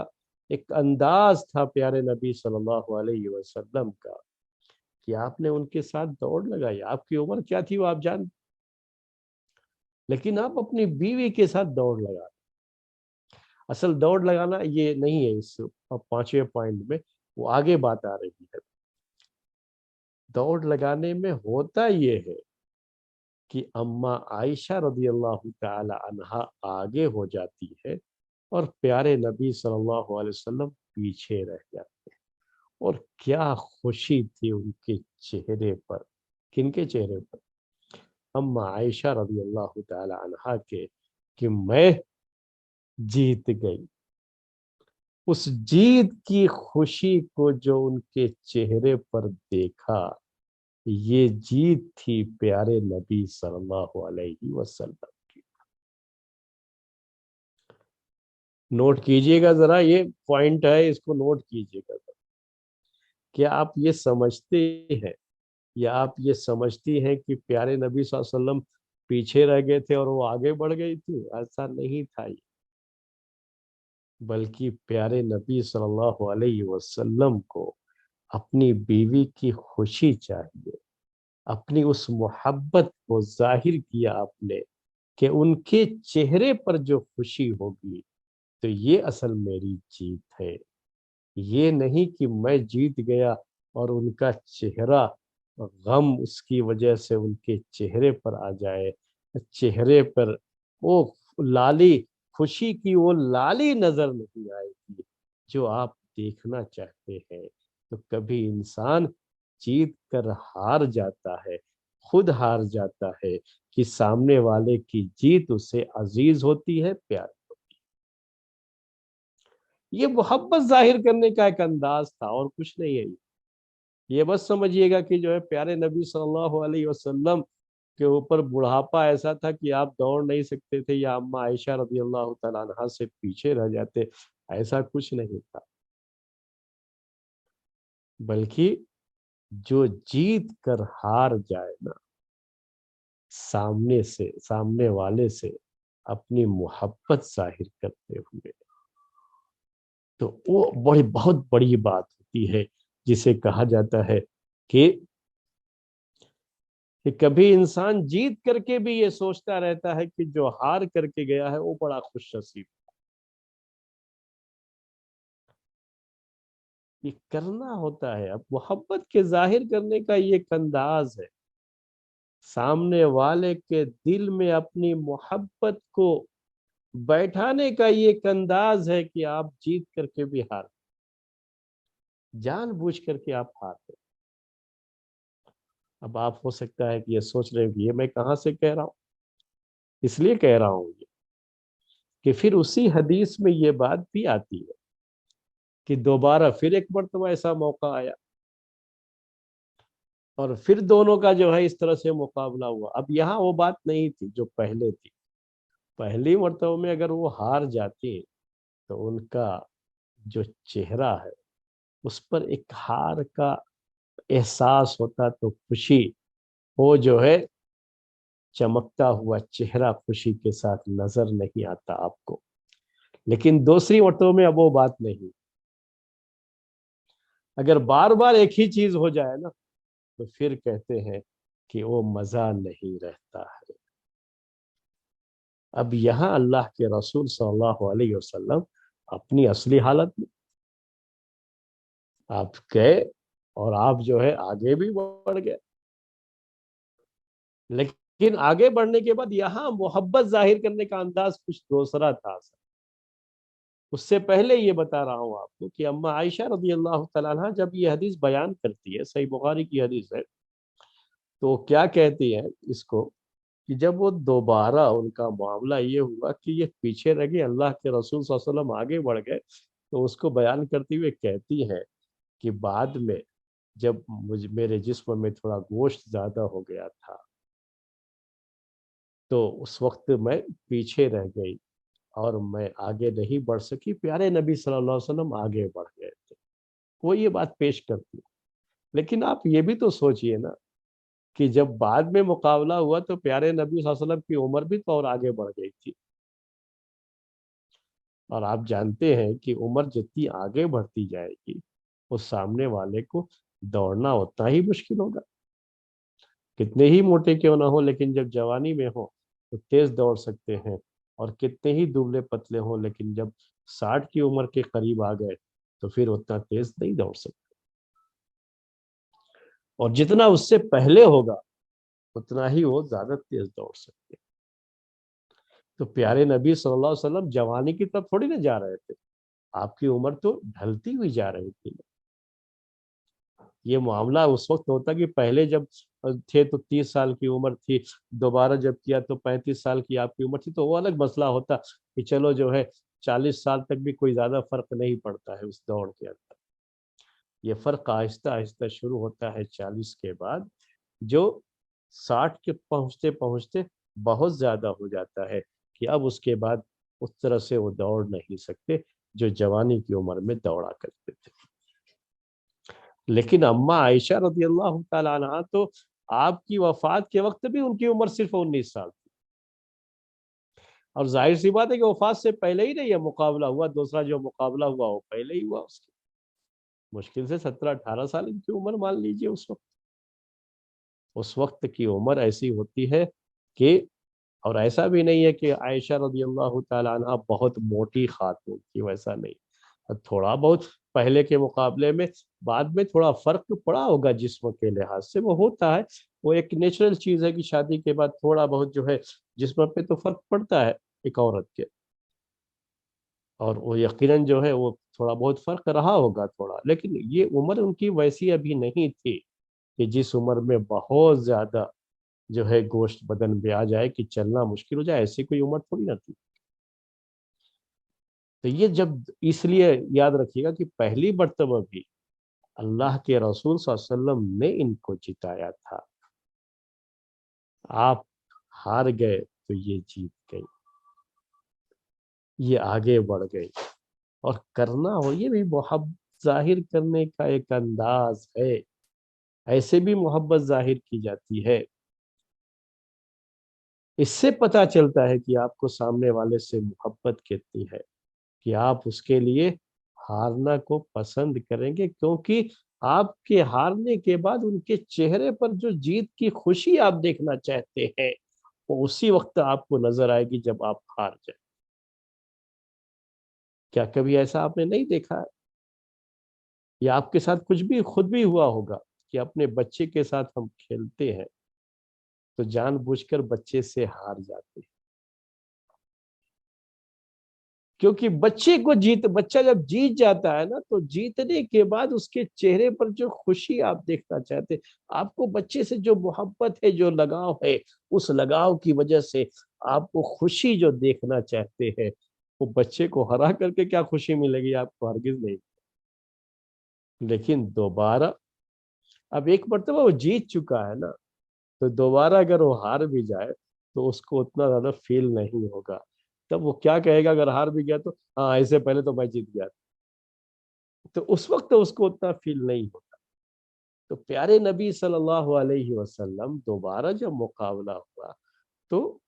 ایک انداز تھا پیارے نبی صلی اللہ علیہ وسلم کا، کہ آپ نے ان کے ساتھ دوڑ لگائی۔ آپ کی عمر کیا تھی وہ آپ جان، لیکن آپ اپنی بیوی کے ساتھ دوڑ لگا۔ اصل دوڑ لگانا یہ نہیں ہے، اس 5ویں پوائنٹ میں وہ آگے بات آ رہی ہے۔ دوڑ لگانے میں ہوتا یہ ہے کہ اما عائشہ رضی اللہ تعالی عنہا آگے ہو جاتی ہے اور پیارے نبی صلی اللہ علیہ وسلم پیچھے رہ جاتے ہیں، اور کیا خوشی تھی ان کے چہرے پر، کن کے چہرے پر؟ اما عائشہ رضی اللہ تعالی عنہا کے، کہ میں جیت گئی۔ اس جیت کی خوشی کو جو ان کے چہرے پر دیکھا، یہ جیت تھی پیارے نبی صلی اللہ علیہ وسلم کی۔ نوٹ کیجئے گا ذرا، یہ پوائنٹ ہے، اس کو نوٹ کیجئے گا ذرا۔ کیا آپ یہ سمجھتے ہیں یا آپ یہ سمجھتی ہیں کہ پیارے نبی صلی اللہ علیہ وسلم پیچھے رہ گئے تھے اور وہ آگے بڑھ گئی تھی؟ ایسا نہیں تھا، بلکہ پیارے نبی صلی اللہ علیہ وسلم کو اپنی بیوی کی خوشی چاہیے، اپنی اس محبت کو ظاہر کیا آپ نے کہ ان کے چہرے پر جو خوشی ہوگی تو یہ اصل میری جیت ہے۔ یہ نہیں کہ میں جیت گیا اور ان کا چہرہ غم اس کی وجہ سے ان کے چہرے پر آ جائے، چہرے پر وہ لالی، خوشی کی وہ لالی نظر نہیں آئے گی جو آپ دیکھنا چاہتے ہیں۔ تو کبھی انسان جیت کر ہار جاتا ہے، خود ہار جاتا ہے، کہ سامنے والے کی جیت اسے عزیز ہوتی ہے، پیار۔ یہ محبت ظاہر کرنے کا ایک انداز تھا اور کچھ نہیں ہے۔ یہ بس سمجھیے گا کہ جو ہے پیارے نبی صلی اللہ علیہ وسلم کے اوپر بڑھاپا ایسا تھا کہ آپ دوڑ نہیں سکتے تھے، یا اما عائشہ رضی اللہ تعالیٰ عنہا سے پیچھے رہ جاتے، ایسا کچھ نہیں تھا، بلکہ جو جیت کر ہار جائے نا سامنے والے سے اپنی محبت ظاہر کرتے ہوئے، تو وہ بہت بڑی بات ہوتی ہے، جسے کہا جاتا ہے کہ کبھی انسان جیت کر کے بھی یہ سوچتا رہتا ہے کہ جو ہار کر کے گیا ہے وہ بڑا خوش نصیب۔ یہ کرنا ہوتا ہے، اب محبت کے ظاہر کرنے کا یہ ایک انداز ہے، سامنے والے کے دل میں اپنی محبت کو بیٹھانے کا یہ ایک انداز ہے کہ آپ جیت کر کے بھی ہار، جان بوجھ کر کے آپ ہارتے۔ اب آپ ہو سکتا ہے کہ یہ سوچ رہے ہیں کہ یہ میں کہاں سے کہہ رہا ہوں، اس لیے کہہ رہا ہوں کہ پھر اسی حدیث میں یہ بات بھی آتی ہے کہ دوبارہ پھر ایک مرتبہ ایسا موقع آیا اور پھر دونوں کا جو ہے اس طرح سے مقابلہ ہوا۔ اب یہاں وہ بات نہیں تھی جو پہلے تھی، پہلی مرتبہ میں اگر وہ ہار جاتے تو ان کا جو چہرہ ہے اس پر ایک ہار کا احساس ہوتا، تو خوشی، وہ جو ہے چمکتا ہوا چہرہ خوشی کے ساتھ نظر نہیں آتا آپ کو۔ لیکن دوسری مرتبہ میں اب وہ بات نہیں، اگر بار بار ایک ہی چیز ہو جائے نا تو پھر کہتے ہیں کہ وہ مزہ نہیں رہتا ہے۔ اب یہاں اللہ کے رسول صلی اللہ علیہ وسلم اپنی اصلی حالت میں آپ گئے اور آپ جو ہے آگے بھی بڑھ گئے، لیکن آگے بڑھنے کے بعد یہاں محبت ظاہر کرنے کا انداز کچھ دوسرا تھا۔ اس سے پہلے یہ بتا رہا ہوں آپ کو کہ اما عائشہ رضی اللہ تعالیٰ عنہ جب یہ حدیث بیان کرتی ہے، صحیح بخاری کی حدیث ہے، تو کیا کہتی ہے اس کو کہ جب وہ دوبارہ ان کا معاملہ یہ ہوا کہ یہ پیچھے رہ گئے، اللہ کے رسول صلی اللہ علیہ وسلم آگے بڑھ گئے، تو اس کو بیان کرتے ہوئے کہتی ہیں کہ بعد میں جب میرے جسم میں تھوڑا گوشت زیادہ ہو گیا تھا تو اس وقت میں پیچھے رہ گئی اور میں آگے نہیں بڑھ سکی، پیارے نبی صلی اللہ علیہ وسلم آگے بڑھ گئے تھے، وہ یہ بات پیش کرتی ہے۔ لیکن آپ یہ بھی تو سوچئے نا کہ جب بعد میں مقابلہ ہوا تو پیارے نبی صلی اللہ علیہ وسلم کی عمر بھی تو اور آگے بڑھ گئی تھی، اور آپ جانتے ہیں کہ عمر جتنی آگے بڑھتی جائے گی اس سامنے والے کو دوڑنا اتنا ہی مشکل ہوگا، کتنے ہی موٹے کیوں نہ ہو، لیکن جب جوانی میں ہو تو تیز دوڑ سکتے ہیں، اور کتنے ہی دبلے پتلے ہوں لیکن جب 60 کی عمر کے قریب آ گئے تو پھر اتنا تیز نہیں دوڑ سکتے، اور جتنا اس سے پہلے ہوگا اتنا ہی وہ زیادہ تیز دوڑ سکتے ہیں۔ تو پیارے نبی صلی اللہ علیہ وسلم جوانی کی طرف تھوڑی نہ جا رہے تھے، آپ کی عمر تو ڈھلتی ہوئی جا رہی تھی۔ یہ معاملہ اس وقت ہوتا کہ پہلے جب تھے تو 30 سال کی عمر تھی، دوبارہ جب کیا تو 35 سال کی آپ کی عمر تھی، تو وہ الگ مسئلہ ہوتا کہ چلو جو ہے 40 سال تک بھی کوئی زیادہ فرق نہیں پڑتا ہے اس دوڑ کے اندر۔ یہ فرق آہستہ آہستہ شروع ہوتا ہے 40 کے بعد، جو 60 کے پہنچتے پہنچتے بہت زیادہ ہو جاتا ہے کہ اب اس کے بعد اس طرح سے وہ دوڑ نہیں سکتے جو جوانی کی عمر میں دوڑا کرتے تھے۔ لیکن اماں عائشہ رضی اللہ تعالیٰ عنہ تو آپ کی وفات کے وقت بھی ان کی عمر صرف 19 سال تھی، اور ظاہر سی بات ہے کہ وفات سے پہلے ہی نہیں یہ مقابلہ ہوا، دوسرا جو مقابلہ ہوا وہ پہلے ہی ہوا، اس کی مشکل سے 17-18 سال ان کی عمر مان لیجیے اس وقت کی عمر ایسی ہوتی ہے کہ، اور ایسا بھی نہیں ہے کہ عائشہ رضی اللہ تعالیٰ عنہ بہت موٹی خاتون تھی، ویسا نہیں، تھوڑا بہت پہلے کے مقابلے میں بعد میں تھوڑا فرق پڑا ہوگا جسم کے لحاظ سے، وہ ہوتا ہے، وہ ایک نیچرل چیز ہے کہ شادی کے بعد تھوڑا بہت جو ہے جسم پہ تو فرق پڑتا ہے ایک عورت کے، اور وہ یقیناً جو ہے وہ تھوڑا بہت فرق رہا ہوگا تھوڑا، لیکن یہ عمر ان کی ویسی ابھی نہیں تھی کہ جس عمر میں بہت زیادہ جو ہے گوشت بدن پہ آ جائے کہ چلنا مشکل ہو جائے، ایسی کوئی عمر تھوڑی نہ تھی۔ تو یہ جب اس لیے یاد رکھیے گا کہ پہلی مرتبہ بھی اللہ کے رسول صلی اللہ علیہ وسلم نے ان کو جتایا تھا، آپ ہار گئے تو یہ جیت گئی، یہ آگے بڑھ گئی، اور کرنا ہو یہ بھی محبت ظاہر کرنے کا ایک انداز ہے، ایسے بھی محبت ظاہر کی جاتی ہے، اس سے پتہ چلتا ہے کہ آپ کو سامنے والے سے محبت کتنی ہے کہ آپ اس کے لیے ہارنا کو پسند کریں گے، کیونکہ آپ کے ہارنے کے بعد ان کے چہرے پر جو جیت کی خوشی آپ دیکھنا چاہتے ہیں وہ اسی وقت آپ کو نظر آئے گی جب آپ ہار جائیں۔ کیا کبھی ایسا آپ نے نہیں دیکھا ہے؟ یا آپ کے ساتھ کچھ بھی خود بھی ہوا ہوگا کہ اپنے بچے کے ساتھ ہم کھیلتے ہیں تو جان بوجھ کر بچے سے ہار جاتے ہیں، کیونکہ بچہ جب جیت جاتا ہے نا تو جیتنے کے بعد اس کے چہرے پر جو خوشی آپ دیکھنا چاہتے ہیں، آپ کو بچے سے جو محبت ہے، جو لگاؤ ہے، اس لگاؤ کی وجہ سے آپ کو خوشی جو دیکھنا چاہتے ہیں، وہ بچے کو ہرا کر کے کیا خوشی ملے گی آپ کو؟ ہرگز نہیں۔ لیکن دوبارہ اب ایک مرتبہ وہ جیت چکا ہے نا، تو دوبارہ اگر وہ ہار بھی جائے تو اس کو اتنا زیادہ فیل نہیں ہوگا، تب وہ کیا کہے گا اگر ہار بھی گیا تو ہاں ایسے پہلے تو میں جیت گیا تھا، تو اس وقت اس کو اتنا فیل نہیں ہوتا۔ تو پیارے نبی صلی اللہ علیہ وسلم دوبارہ جب مقابلہ ہوا تو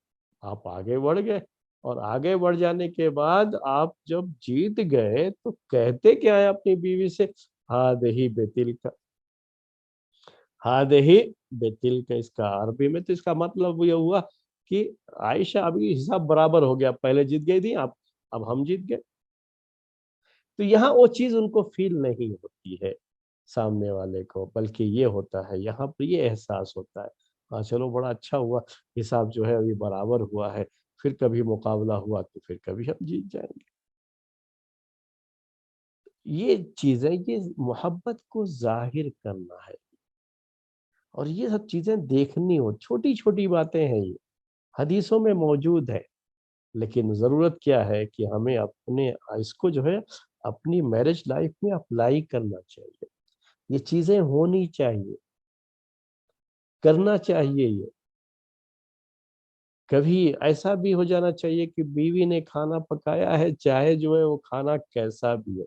آپ آگے بڑھ گئے، اور آگے بڑھ جانے کے بعد آپ جب جیت گئے تو کہتے کیا ہے اپنی بیوی سے؟ ہادہی بیتل کا، ہادہی بیتل کا، اس کا عربی میں تو اس کا مطلب یہ ہوا کہ عائشہ ابھی حساب برابر ہو گیا، پہلے جیت گئی تھی، اب ہم جیت گئے۔ تو یہاں وہ چیز ان کو فیل نہیں ہوتی ہے سامنے والے کو، بلکہ یہ ہوتا ہے یہاں پر یہ احساس ہوتا ہے ہاں چلو بڑا اچھا ہوا، حساب جو ہے ابھی برابر ہوا ہے، پھر کبھی مقابلہ ہوا تو پھر کبھی ہم جیت جائیں گے۔ یہ چیزیں یہ محبت کو ظاہر کرنا ہے، اور یہ سب چیزیں دیکھنی ہو، چھوٹی چھوٹی باتیں ہیں یہ، حدیثوں میں موجود ہے، لیکن ضرورت کیا ہے کہ ہمیں اپنے اس کو جو ہے اپنی میرج لائف میں اپلائی کرنا چاہیے. یہ چیزیں ہونی چاہیے، کرنا چاہیے. یہ کبھی ایسا بھی ہو جانا چاہیے کہ بیوی نے کھانا پکایا ہے، چاہے جو ہے وہ کھانا کیسا بھی ہو،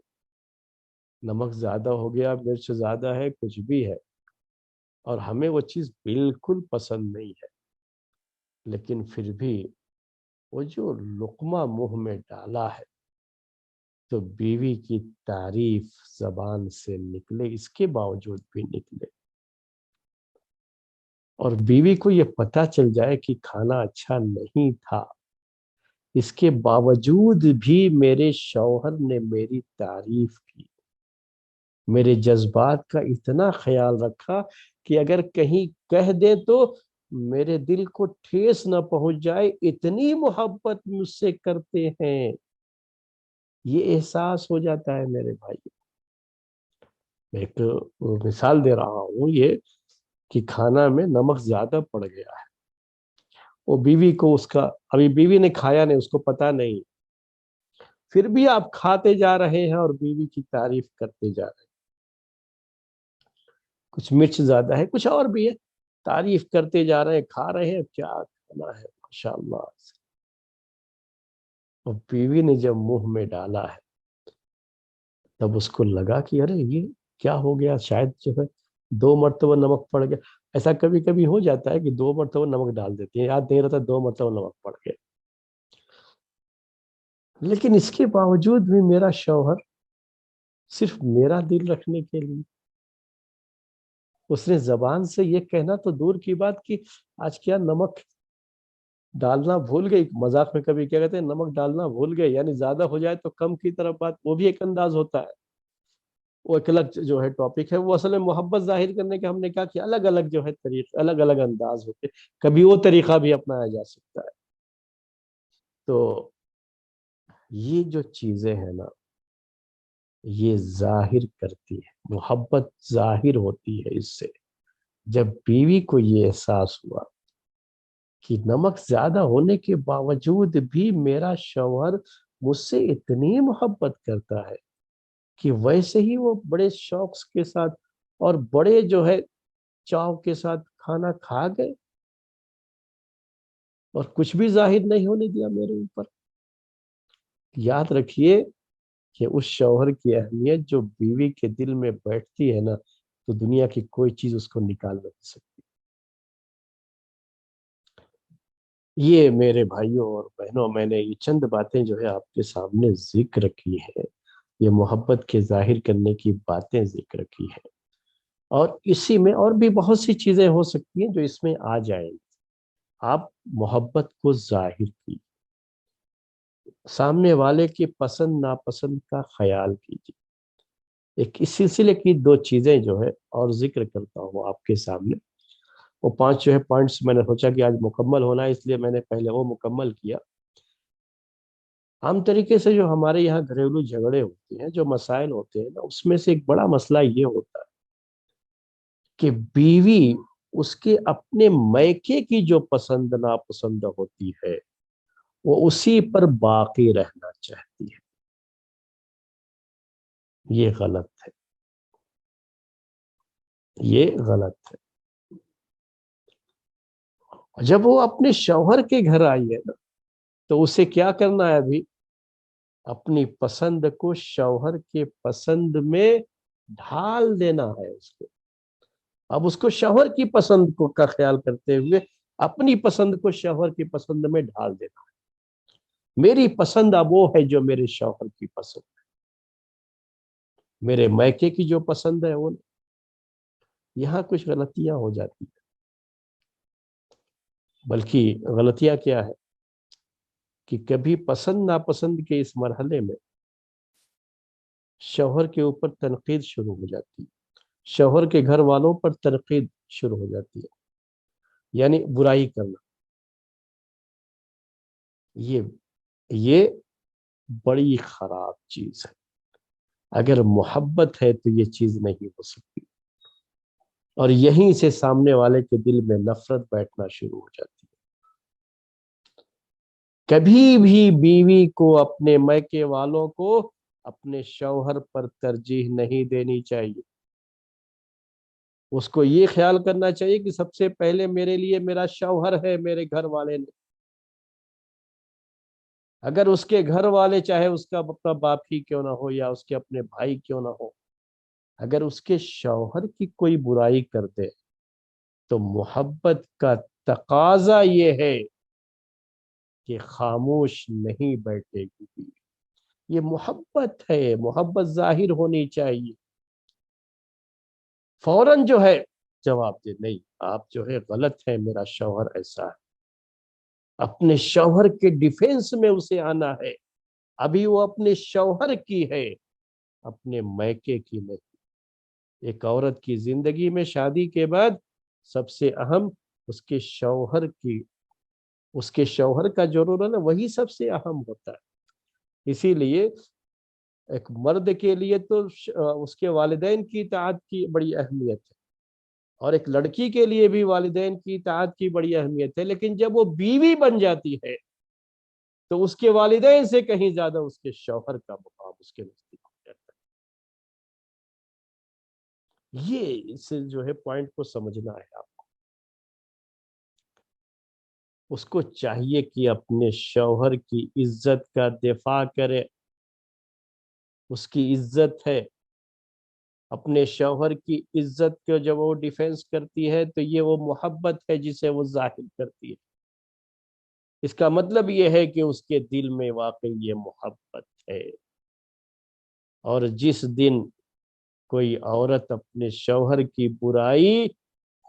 نمک زیادہ ہو گیا، مرچ زیادہ ہے، کچھ بھی ہے، اور ہمیں وہ چیز بالکل پسند نہیں ہے، لیکن پھر بھی وہ جو لقمہ منہ میں ڈالا ہے تو بیوی کی تعریف زبان سے نکلے، اس کے باوجود بھی نکلے، اور بیوی کو یہ پتہ چل جائے کہ کھانا اچھا نہیں تھا، اس کے باوجود بھی میرے شوہر نے میری تعریف کی، میرے جذبات کا اتنا خیال رکھا کہ اگر کہیں کہہ دے تو میرے دل کو ٹھیس نہ پہنچ جائے، اتنی محبت مجھ سے کرتے ہیں. یہ احساس ہو جاتا ہے میرے بھائی. میں ایک مثال دے رہا ہوں، یہ کہ کھانا میں نمک زیادہ پڑ گیا ہے، وہ بیوی کو اس کا ابھی بیوی نے کھایا نہیں، اس کو پتا نہیں، پھر بھی آپ کھاتے جا رہے ہیں اور بیوی کی تعریف کرتے جا رہے ہیں. کچھ مرچ زیادہ ہے، کچھ اور بھی ہے، تعریف کرتے جا رہے ہیں، کھا رہے ہیں، کیا کھانا ہے ماشاءاللہ. اور بیوی نے جب منہ میں ڈالا ہے تب اس کو لگا کہ ارے یہ کیا ہو گیا، شاید جو ہے 2 مرتبہ نمک پڑ گیا. ایسا کبھی کبھی ہو جاتا ہے کہ 2 مرتبہ نمک ڈال دیتے ہیں، یاد نہیں رہتا 2 مرتبہ نمک پڑ گیا. لیکن اس کے باوجود بھی میرا شوہر صرف میرا دل رکھنے کے لیے اس نے زبان سے یہ کہنا تو دور کی بات کہ آج کیا نمک ڈالنا بھول گئی. مذاق میں کبھی کیا کہتے ہیں، نمک ڈالنا بھول گئے، یعنی زیادہ ہو جائے تو کم کی طرف بات، وہ بھی ایک انداز ہوتا ہے، وہ ایک الگ جو ہے ٹاپک ہے. وہ اصل میں محبت ظاہر کرنے کے ہم نے کہا کہ الگ الگ جو ہے طریقے، الگ الگ انداز ہوتے، کبھی وہ طریقہ بھی اپنایا جا سکتا ہے. تو یہ جو چیزیں ہیں نا، یہ ظاہر کرتی ہے، محبت ظاہر ہوتی ہے اس سے. جب بیوی کو یہ احساس ہوا کہ نمک زیادہ ہونے کے باوجود بھی میرا شوہر مجھ سے اتنی محبت کرتا ہے کہ ویسے ہی وہ بڑے شوق کے ساتھ اور بڑے جو ہے چاو کے ساتھ کھانا کھا گئے اور کچھ بھی ظاہر نہیں ہونے دیا میرے اوپر. یاد رکھیے کہ اس شوہر کی اہمیت جو بیوی کے دل میں بیٹھتی ہے نا، تو دنیا کی کوئی چیز اس کو نکال نہیں سکتی. یہ میرے بھائیوں اور بہنوں، میں نے یہ چند باتیں جو ہے آپ کے سامنے ذکر کی ہے، یہ محبت کے ظاہر کرنے کی باتیں ذکر کی ہے، اور اسی میں اور بھی بہت سی چیزیں ہو سکتی ہیں جو اس میں آ جائیں گی. آپ محبت کو ظاہر کی، سامنے والے کی پسند ناپسند کا خیال کیجیے. ایک اس سلسلے کی 2 چیزیں جو ہے اور ذکر کرتا ہوں آپ کے سامنے. وہ 5 جو ہے پوائنٹس میں نے سوچا کہ آج مکمل ہونا ہے، اس لیے میں نے پہلے وہ مکمل کیا. عام طریقے سے جو ہمارے یہاں گھریلو جھگڑے ہوتے ہیں، جو مسائل ہوتے ہیں نا، اس میں سے ایک بڑا مسئلہ یہ ہوتا ہے کہ بیوی اس کے اپنے میکے کی جو پسند ناپسند ہوتی ہے وہ اسی پر باقی رہنا چاہتی ہے. یہ غلط ہے، یہ غلط ہے. جب وہ اپنے شوہر کے گھر آئی ہے نا، تو اسے کیا کرنا ہے؟ ابھی اپنی پسند کو شوہر کے پسند میں ڈھال دینا ہے اس کو. اب اس کو شوہر کی پسند کو کا خیال کرتے ہوئے اپنی پسند کو شوہر کی پسند میں ڈھال دینا ہے. میری پسند اب وہ ہے جو میرے شوہر کی پسند ہے، میرے میکے کی جو پسند ہے وہ. یہاں کچھ غلطیاں ہو جاتی ہیں، بلکہ غلطیاں کیا ہے کہ کبھی پسند ناپسند کے اس مرحلے میں شوہر کے اوپر تنقید شروع ہو جاتی ہے، شوہر کے گھر والوں پر تنقید شروع ہو جاتی ہے، یعنی برائی کرنا. یہ بڑی خراب چیز ہے. اگر محبت ہے تو یہ چیز نہیں ہو سکتی، اور یہیں سے سامنے والے کے دل میں نفرت بیٹھنا شروع ہو جاتی ہے. کبھی بھی بیوی کو اپنے میکے والوں کو اپنے شوہر پر ترجیح نہیں دینی چاہیے. اس کو یہ خیال کرنا چاہیے کہ سب سے پہلے میرے لیے میرا شوہر ہے، میرے گھر والے نے. اگر اس کے گھر والے، چاہے اس کا اپنا باپ ہی کیوں نہ ہو یا اس کے اپنے بھائی کیوں نہ ہو، اگر اس کے شوہر کی کوئی برائی کر دے تو محبت کا تقاضا یہ ہے کہ خاموش نہیں بیٹھے گی. یہ محبت ہے، محبت ظاہر ہونی چاہیے. فوراً جو ہے جواب دے، نہیں آپ جو ہے غلط ہے، میرا شوہر ایسا ہے. اپنے شوہر کے ڈیفینس میں اسے آنا ہے. ابھی وہ اپنے شوہر کی ہے، اپنے میکے کی نہیں. ایک عورت کی زندگی میں شادی کے بعد سب سے اہم اس کے شوہر کی، اس کے شوہر کا جو رول ہے نا، وہی سب سے اہم ہوتا ہے. اسی لیے ایک مرد کے لیے تو اس کے والدین کی اطاعت کی بڑی اہمیت ہے، اور ایک لڑکی کے لیے بھی والدین کی اطاعت کی بڑی اہمیت ہے. لیکن جب وہ بیوی بن جاتی ہے تو اس کے والدین سے کہیں زیادہ اس کے شوہر کا مقام اس کے نزدیک ہو جاتا ہے. یہ اس جو ہے پوائنٹ کو سمجھنا ہے آپ کو. اس کو چاہیے کہ اپنے شوہر کی عزت کا دفاع کرے. اس کی عزت ہے، اپنے شوہر کی عزت کو جب وہ ڈیفینس کرتی ہے تو یہ وہ محبت ہے جسے وہ ظاہر کرتی ہے. اس کا مطلب یہ ہے کہ اس کے دل میں واقعی یہ محبت ہے. اور جس دن کوئی عورت اپنے شوہر کی برائی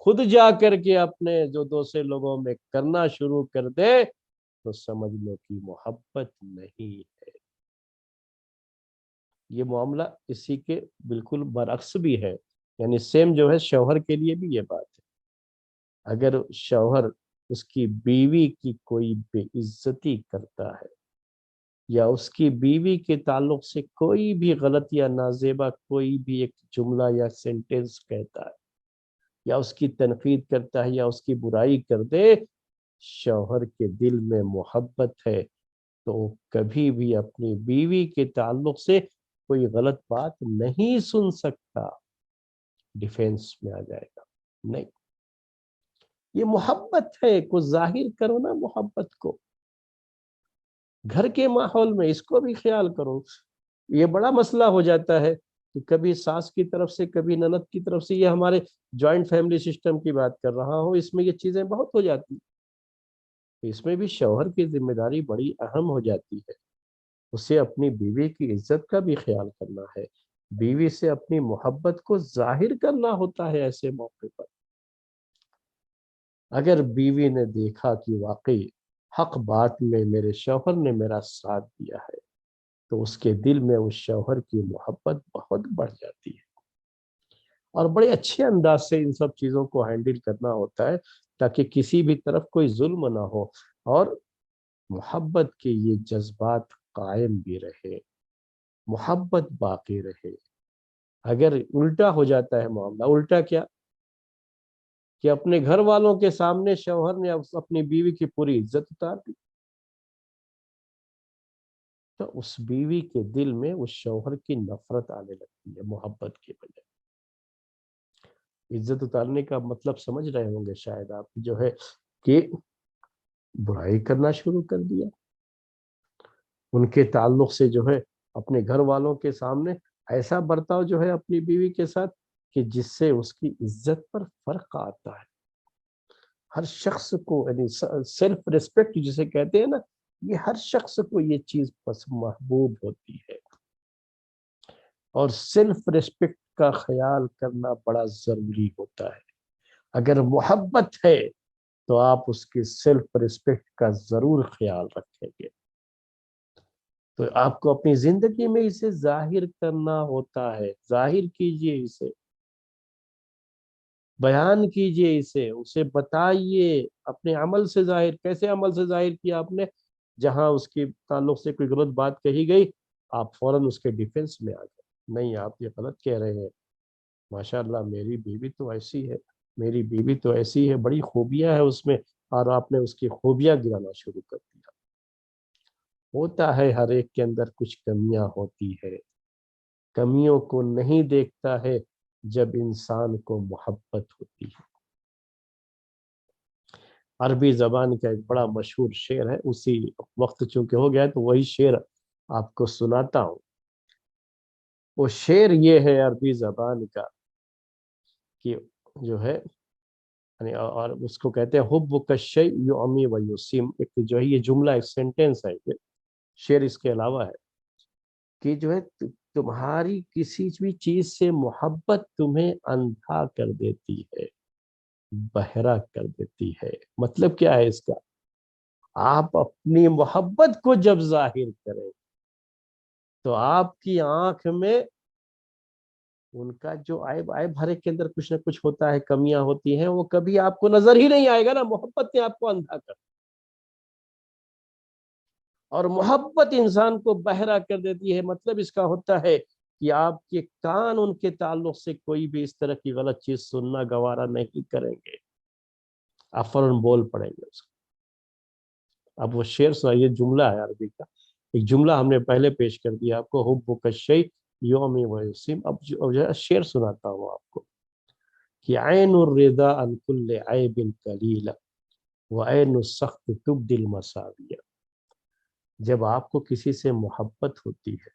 خود جا کر کے اپنے جو دوسرے لوگوں میں کرنا شروع کر دے تو سمجھ لو کہ محبت نہیں ہے. یہ معاملہ اسی کے بالکل برعکس بھی ہے، یعنی سیم جو ہے شوہر کے لیے بھی یہ بات ہے. اگر شوہر اس کی بیوی کی کوئی بے عزتی کرتا ہے یا اس کی بیوی کے تعلق سے کوئی بھی غلط یا نازیبا کوئی بھی ایک جملہ یا سینٹنس کہتا ہے یا اس کی تنقید کرتا ہے یا اس کی برائی کر دے، شوہر کے دل میں محبت ہے تو وہ کبھی بھی اپنی بیوی کے تعلق سے کوئی غلط بات نہیں سن سکتا، ڈیفینس میں آ جائے گا. نہیں، یہ محبت ہے. کو ظاہر کرو نا محبت کو. گھر کے ماحول میں اس کو بھی خیال کرو. یہ بڑا مسئلہ ہو جاتا ہے کہ کبھی ساس کی طرف سے، کبھی نند کی طرف سے. یہ ہمارے جوائنٹ فیملی سسٹم کی بات کر رہا ہوں، اس میں یہ چیزیں بہت ہو جاتی ہیں. اس میں بھی شوہر کی ذمہ داری بڑی اہم ہو جاتی ہے. اسے اپنی بیوی کی عزت کا بھی خیال کرنا ہے، بیوی سے اپنی محبت کو ظاہر کرنا ہوتا ہے. ایسے موقع پر اگر بیوی نے دیکھا کہ واقعی حق بات میں میرے شوہر نے میرا ساتھ دیا ہے تو اس کے دل میں اس شوہر کی محبت بہت بڑھ جاتی ہے. اور بڑے اچھے انداز سے ان سب چیزوں کو ہینڈل کرنا ہوتا ہے تاکہ کسی بھی طرف کوئی ظلم نہ ہو اور محبت کے یہ جذبات قائم بھی رہے، محبت باقی رہے. اگر الٹا ہو جاتا ہے معاملہ، الٹا کیا کہ اپنے گھر والوں کے سامنے شوہر نے اپنی بیوی کی پوری عزت اتار دی تو اس بیوی کے دل میں اس شوہر کی نفرت آنے لگتی ہے محبت کے بجائے. عزت اتارنے کا مطلب سمجھ رہے ہوں گے شاید آپ، جو ہے کہ برائی کرنا شروع کر دیا ان کے تعلق سے، جو ہے اپنے گھر والوں کے سامنے ایسا برتاؤ جو ہے اپنی بیوی کے ساتھ کہ جس سے اس کی عزت پر فرق آتا ہے. ہر شخص کو، یعنی سیلف ریسپیکٹ جسے کہتے ہیں نا، یہ ہر شخص کو یہ چیز محبوب ہوتی ہے. اور سیلف ریسپیکٹ کا خیال کرنا بڑا ضروری ہوتا ہے. اگر محبت ہے تو آپ اس کی سیلف ریسپیکٹ کا ضرور خیال رکھیں گے. تو آپ کو اپنی زندگی میں اسے ظاہر کرنا ہوتا ہے. ظاہر کیجئے اسے، بیان کیجئے اسے بتائیے. اپنے عمل سے ظاہر. کیسے عمل سے ظاہر کیا آپ نے؟ جہاں اس کے تعلق سے کوئی غلط بات کہی گئی آپ فوراً اس کے ڈیفینس میں آ گئے. نہیں، آپ یہ غلط کہہ رہے ہیں، ماشاء اللہ میری بیوی تو ایسی ہے، میری بیوی تو ایسی ہے، بڑی خوبیاں ہیں اس میں، اور آپ نے اس کی خوبیاں گرانا شروع کر دیا. ہوتا ہے ہر ایک کے اندر کچھ کمیاں ہوتی ہے، کمیوں کو نہیں دیکھتا ہے جب انسان کو محبت ہوتی ہے۔ عربی زبان کا ایک بڑا مشہور شعر ہے، اسی وقت چونکہ ہو گیا ہے تو وہی شعر آپ کو سناتا ہوں۔ وہ شعر یہ ہے عربی زبان کا کہ جو ہے یعنی اور اس کو کہتے ہیں حب کشی یعمی و یسیم، ایک جو ہے یہ جملہ ایک سینٹینس ہے، یہ شعر اس کے علاوہ ہے کہ جو ہے تمہاری کسی بھی چیز سے محبت تمہیں اندھا کر دیتی ہے، بہرا کر دیتی ہے۔ مطلب کیا ہے اس کا؟ آپ اپنی محبت کو جب ظاہر کریں تو آپ کی آنکھ میں ان کا جو عیب ہر ایک کے اندر کچھ نہ کچھ ہوتا ہے، کمیاں ہوتی ہیں، وہ کبھی آپ کو نظر ہی نہیں آئے گا نا، محبت نے آپ کو اندھا کر، اور محبت انسان کو بہرا کر دیتی ہے۔ مطلب اس کا ہوتا ہے کہ آپ کے کان ان کے تعلق سے کوئی بھی اس طرح کی غلط چیز سننا گوارا نہیں کریں گے، آپ فوراً بول پڑیں گے اس کو۔ اب وہ شعر سنائیے، جملہ ہے عربی کا، ایک جملہ ہم نے پہلے پیش کر دیا آپ کو، حب کشی یوم و یسیم۔ اب جو ہے شعر سناتا ہوں آپ کو کہ عین الرضا عن کل عیب قلیل وعین السخط تبدی المساویہ۔ جب آپ کو کسی سے محبت ہوتی ہے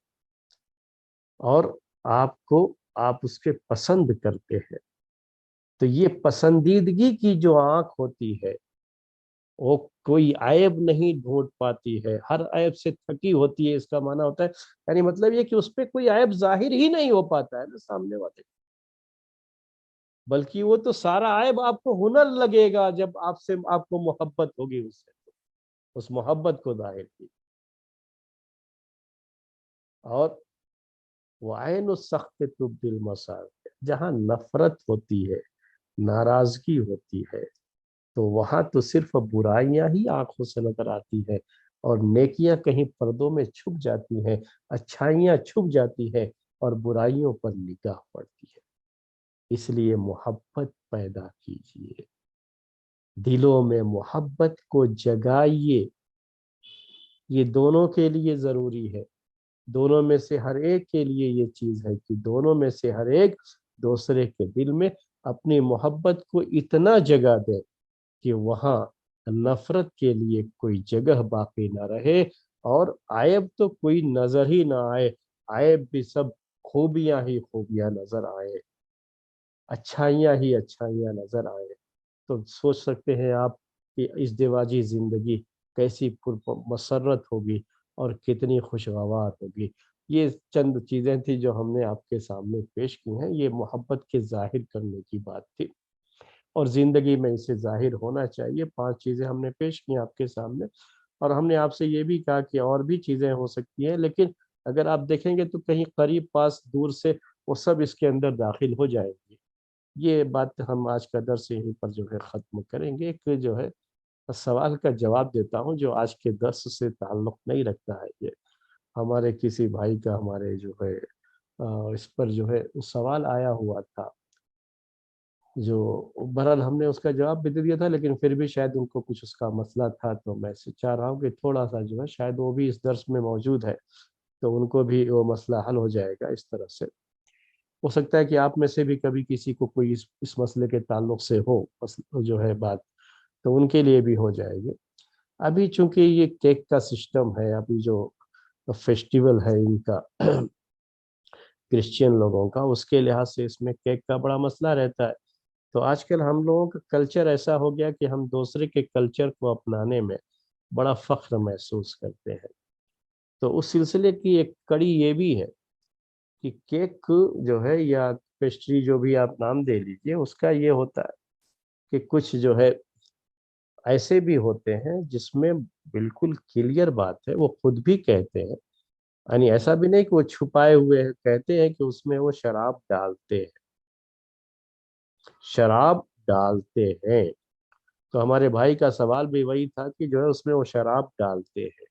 اور آپ اس کے پسند کرتے ہیں تو یہ پسندیدگی کی جو آنکھ ہوتی ہے وہ کوئی عیب نہیں ڈھونڈ پاتی ہے، ہر عیب سے تھکی ہوتی ہے، اس کا معنی ہوتا ہے یعنی مطلب یہ کہ اس پہ کوئی عیب ظاہر ہی نہیں ہو پاتا ہے نا سامنے والے، بلکہ وہ تو سارا عیب آپ کو ہنر لگے گا جب آپ کو محبت ہوگی اس سے، اس محبت کو ظاہر کی۔ اور وعین السخط تبدی المساویہ، جہاں نفرت ہوتی ہے، ناراضگی ہوتی ہے، تو وہاں تو صرف برائیاں ہی آنکھوں سے نظر آتی ہے اور نیکیاں کہیں پردوں میں چھپ جاتی ہیں، اچھائیاں چھپ جاتی ہیں اور برائیوں پر نگاہ پڑتی ہے۔ اس لیے محبت پیدا کیجیے، دلوں میں محبت کو جگائیے، یہ دونوں کے لیے ضروری ہے، دونوں میں سے ہر ایک کے لیے یہ چیز ہے کہ دونوں میں سے ہر ایک دوسرے کے دل میں اپنی محبت کو اتنا جگہ دے کہ وہاں نفرت کے لیے کوئی جگہ باقی نہ رہے، اور عیب تو کوئی نظر ہی نہ آئے، عیب بھی سب خوبیاں ہی خوبیاں نظر آئے، اچھائیاں ہی اچھائیاں نظر آئے۔ تو سوچ سکتے ہیں آپ کہ اس دیواجی زندگی کیسی مسرت ہوگی اور کتنی خوشگوار ہوگی۔ یہ چند چیزیں تھیں جو ہم نے آپ کے سامنے پیش کی ہیں، یہ محبت کے ظاہر کرنے کی بات تھی، اور زندگی میں اسے ظاہر ہونا چاہیے۔ 5 چیزیں ہم نے پیش کی آپ کے سامنے، اور ہم نے آپ سے یہ بھی کہا کہ اور بھی چیزیں ہو سکتی ہیں، لیکن اگر آپ دیکھیں گے تو کہیں قریب پاس دور سے وہ سب اس کے اندر داخل ہو جائیں گے۔ یہ بات ہم آج کا درس یہیں پر جو ہے ختم کریں گے۔ ایک جو ہے سوال کا جواب دیتا ہوں جو آج کے درس سے تعلق نہیں رکھتا ہے، یہ ہمارے کسی بھائی کا ہمارے جو ہے اس پر جو ہے سوال آیا ہوا تھا، جو بہرحال ہم نے اس کا جواب بھی دے دیا تھا، لیکن پھر بھی شاید ان کو کچھ اس کا مسئلہ تھا، تو میں چاہ رہا ہوں کہ تھوڑا سا جو ہے شاید وہ بھی اس درس میں موجود ہے تو ان کو بھی وہ مسئلہ حل ہو جائے گا۔ اس طرح سے ہو سکتا ہے کہ آپ میں سے بھی کبھی کسی کو کوئی اس مسئلے کے تعلق سے ہو جو ہے بات، تو ان کے لیے بھی ہو جائے گی۔ ابھی چونکہ یہ کیک کا سسٹم ہے، ابھی جو فیسٹیول ہے ان کا کرسچین لوگوں کا، اس کے لحاظ سے اس میں کیک کا بڑا مسئلہ رہتا ہے، تو آج کل ہم لوگوں کا کلچر ایسا ہو گیا کہ ہم دوسرے کے کلچر کو اپنانے میں بڑا فخر محسوس کرتے ہیں۔ تو اس سلسلے کی ایک کڑی یہ بھی ہے کہ کیک جو ہے یا پیسٹری جو بھی آپ نام دے لیجئے، اس کا یہ ہوتا ہے کہ کچھ جو ہے ایسے بھی ہوتے ہیں جس میں بالکل کلیئر بات ہے، وہ خود بھی کہتے ہیں، یعنی ایسا بھی نہیں کہ وہ چھپائے ہوئے ہیں، کہتے ہیں کہ اس میں وہ شراب ڈالتے ہیں، شراب ڈالتے ہیں۔ تو ہمارے بھائی کا سوال بھی وہی تھا کہ جو ہے اس میں وہ شراب ڈالتے ہیں،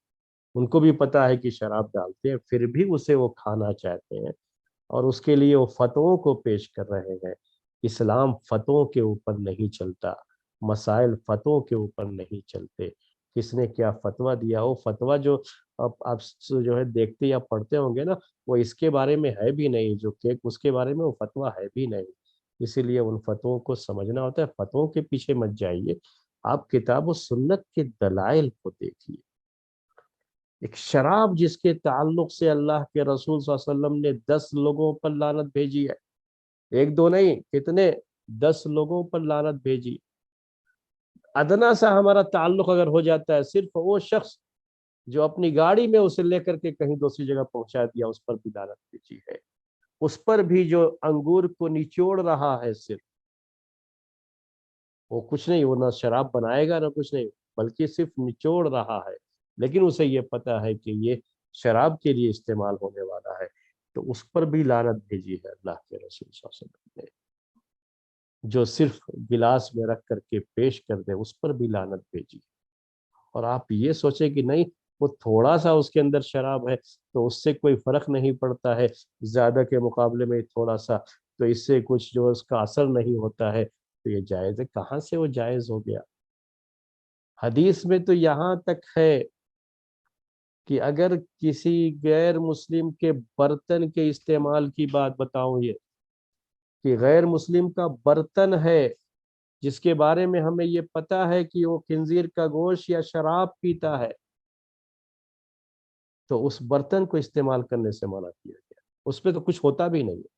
ان کو بھی پتا ہے کہ شراب ڈالتے ہیں، پھر بھی اسے وہ کھانا چاہتے ہیں، اور اس کے لیے وہ فتووں کو پیش کر رہے ہیں۔ اسلام فتووں کے اوپر نہیں چلتا، مسائل فتووں کے اوپر نہیں چلتے، کس نے کیا فتویٰ دیا، وہ فتویٰ جو آپ جو ہے دیکھتے یا پڑھتے ہوں گے نا، وہ اس کے بارے میں ہے بھی نہیں، جو کیک اس کے بارے میں وہ فتویٰ ہے بھی نہیں. اسی لیے ان فتووں کو سمجھنا ہوتا ہے. فتووں کے پیچھے مت جائیے، آپ کتاب و سنت کے دلائل کو دیکھیے. ایک شراب جس کے تعلق سے اللہ کے رسول صلی اللہ علیہ وسلم نے 10 لوگوں پر لعنت بھیجی ہے، ایک دو نہیں، کتنے، 10 لوگوں پر لعنت بھیجی. ادنا سا ہمارا تعلق اگر ہو جاتا ہے، صرف وہ شخص جو اپنی گاڑی میں اسے لے کر کے کہیں دوسری جگہ پہنچا دیا، اس پر بھی لعنت بھیجی ہے. اس پر بھی جو انگور کو نچوڑ رہا ہے، صرف وہ کچھ نہیں، وہ نہ شراب بنائے گا نہ کچھ نہیں، بلکہ صرف نچوڑ رہا ہے، لیکن اسے یہ پتا ہے کہ یہ شراب کے لیے استعمال ہونے والا ہے. تو اس پر بھی لعنت بھیجی ہے اللہ کے رسول صلی اللہ علیہ وسلم نے. جو صرف گلاس میں رکھ کر کے پیش کر دے، اس پر بھی لعنت بھیجی. اور آپ یہ سوچیں کہ نہیں، وہ تھوڑا سا اس کے اندر شراب ہے تو اس سے کوئی فرق نہیں پڑتا ہے، زیادہ کے مقابلے میں تھوڑا سا، تو اس سے کچھ جو اس کا اثر نہیں ہوتا ہے، تو یہ جائز ہے. کہاں سے وہ جائز ہو گیا؟ حدیث میں تو یہاں تک ہے کہ اگر کسی غیر مسلم کے برتن کے استعمال کی بات بتاؤں، یہ کہ غیر مسلم کا برتن ہے جس کے بارے میں ہمیں یہ پتا ہے کہ وہ خنزیر کا گوشت یا شراب پیتا ہے، تو اس برتن کو استعمال کرنے سے منع کیا گیا. اس پہ تو کچھ ہوتا بھی نہیں ہے،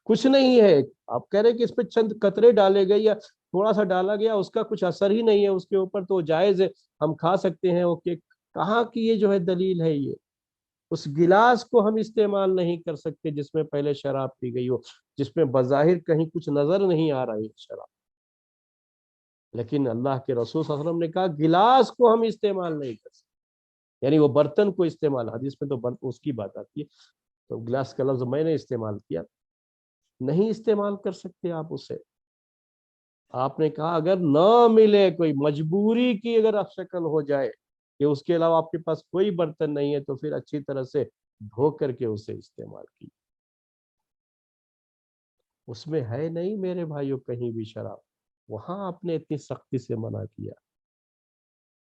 کچھ نہیں ہے. آپ کہہ رہے کہ اس پہ چند قطرے ڈالے گئے یا تھوڑا سا ڈالا گیا، اس کا کچھ اثر ہی نہیں ہے اس کے اوپر، تو جائز ہے، ہم کھا سکتے ہیں. اوکے، کہاں کی یہ جو ہے دلیل ہے؟ یہ اس گلاس کو ہم استعمال نہیں کر سکتے جس میں پہلے شراب پی گئی ہو، جس میں بظاہر کہیں کچھ نظر نہیں آ رہا ہے شراب، لیکن اللہ کے رسول صلی اللہ علیہ وسلم نے کہا گلاس کو ہم استعمال نہیں کر سکتے. یعنی وہ برتن کو استعمال، حدیث میں تو اس کی بات آتی ہے، تو گلاس کا لفظ میں نے استعمال کیا، نہیں استعمال کر سکتے آپ اسے. آپ نے کہا اگر نہ ملے، کوئی مجبوری کی اگر شکل ہو جائے کہ اس کے علاوہ آپ کے پاس کوئی برتن نہیں ہے، تو پھر اچھی طرح سے دھو کر کے اسے استعمال کی. اس میں ہے نہیں میرے بھائیوں کہیں بھی شراب، وہاں آپ نے اتنی سختی سے منع کیا.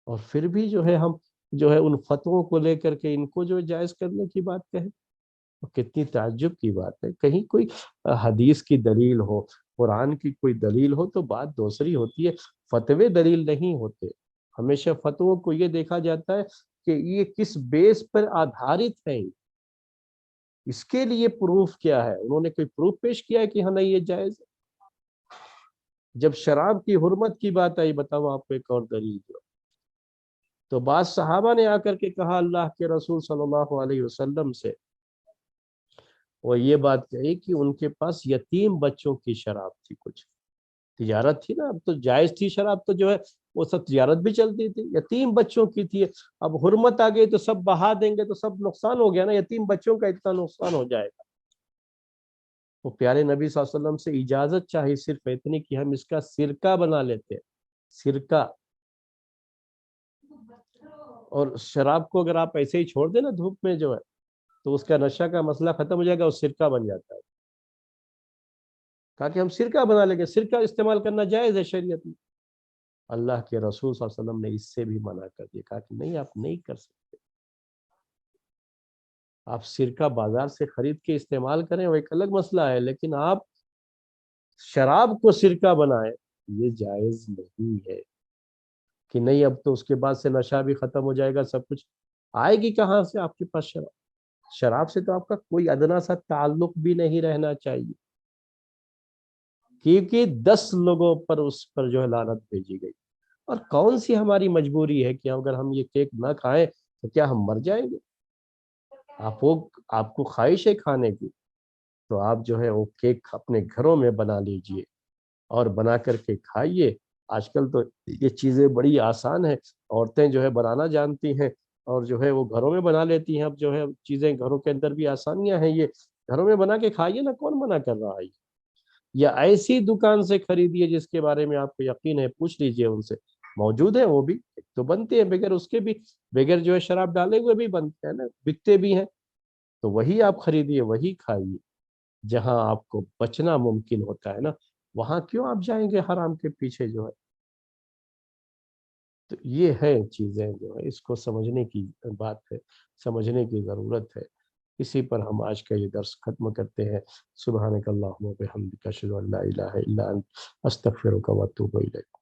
اور پھر بھی جو ہے ہم جو ہے ان فتووں کو لے کر کے ان کو جو جائز کرنے کی بات کہیں، تو کتنی تعجب کی بات ہے. کہیں کوئی حدیث کی دلیل ہو، قرآن کی کوئی دلیل ہو تو بات دوسری ہوتی ہے، فتوے دلیل نہیں ہوتے. ہمیشہ فتووں کو یہ دیکھا جاتا ہے کہ یہ کس بیس پر آدھارت ہے، اس کے لیے پروف کیا ہے، انہوں نے کوئی پروف پیش کیا ہے کہ ہاں نہیں یہ جائز ہے. جب شراب کی حرمت کی بات آئی، بتاؤ آپ کو ایک اور دلیل دو. تو بعض صحابہ نے آ کر کے کہا اللہ کے رسول صلی اللہ علیہ وسلم سے، وہ یہ بات کہی کہ ان کے پاس یتیم بچوں کی شراب تھی، کچھ تجارت تھی نا، اب تو جائز تھی شراب، تو جو ہے وہ سب تجارت بھی چلتی تھی، یتیم بچوں کی تھی. اب حرمت آ گئی تو سب بہا دیں گے تو سب نقصان ہو گیا نا، یتیم بچوں کا اتنا نقصان ہو جائے گا. وہ پیارے نبی صلی اللہ علیہ وسلم سے اجازت چاہی، صرف اتنی کہ ہم اس کا سرکہ بنا لیتے ہیں، سرکہ. اور شراب کو اگر آپ ایسے ہی چھوڑ دیں نا دھوپ میں جو ہے، تو اس کا نشہ کا مسئلہ ختم ہو جائے گا، اور سرکہ بن جاتا ہے. کہا کہ ہم سرکہ بنا لیں گے، سرکہ استعمال کرنا جائز ہے شریعت میں. اللہ کے رسول صلی اللہ علیہ وسلم نے اس سے بھی منع کر دیا، کہا کہ نہیں، آپ نہیں کر سکتے. آپ سرکہ بازار سے خرید کے استعمال کریں وہ ایک الگ مسئلہ ہے، لیکن آپ شراب کو سرکہ بنائیں، یہ جائز نہیں ہے. کہ نہیں اب تو اس کے بعد سے نشہ بھی ختم ہو جائے گا، سب کچھ آئے گی کہاں سے آپ کے پاس شراب؟ شراب سے تو آپ کا کوئی ادنا سا تعلق بھی نہیں رہنا چاہیے، کیونکہ 10 لوگوں پر اس پر جو ہے لعنت بھیجی گئی. اور کون سی ہماری مجبوری ہے کہ اگر ہم یہ کیک نہ کھائیں تو کیا ہم مر جائیں گے؟ آپ کو خواہش ہے کھانے کی، تو آپ جو ہے وہ کیک اپنے گھروں میں بنا لیجئے اور بنا کر کے کھائیے. آج کل تو یہ چیزیں بڑی آسان ہیں، عورتیں جو ہے بنانا جانتی ہیں اور جو ہے وہ گھروں میں بنا لیتی ہیں. اب جو ہے چیزیں گھروں کے اندر بھی آسانیاں ہیں، یہ گھروں میں بنا کے کھائیے نا، کون منع کر رہا ہے؟ یا ایسی دکان سے خریدیے جس کے بارے میں آپ کو یقین ہے، پوچھ لیجئے ان سے، موجود ہے وہ بھی تو بنتے ہیں، بغیر اس کے بھی، بغیر جو ہے شراب ڈالے ہوئے بھی بنتے ہیں نا، بکتے بھی ہیں. تو وہی آپ خریدیے، وہی کھائیے. جہاں آپ کو بچنا ممکن ہوتا ہے نا، وہاں کیوں آپ جائیں گے حرام کے پیچھے جو ہے؟ تو یہ ہے چیزیں جو ہے، اس کو سمجھنے کی بات ہے، سمجھنے کی ضرورت ہے۔ اسی پر ہم آج کا یہ درس ختم کرتے ہیں۔ سبحانک اللہم و بحمدک، اشہد ان لا الہ الا انت، استغفرک و اتوب الیک۔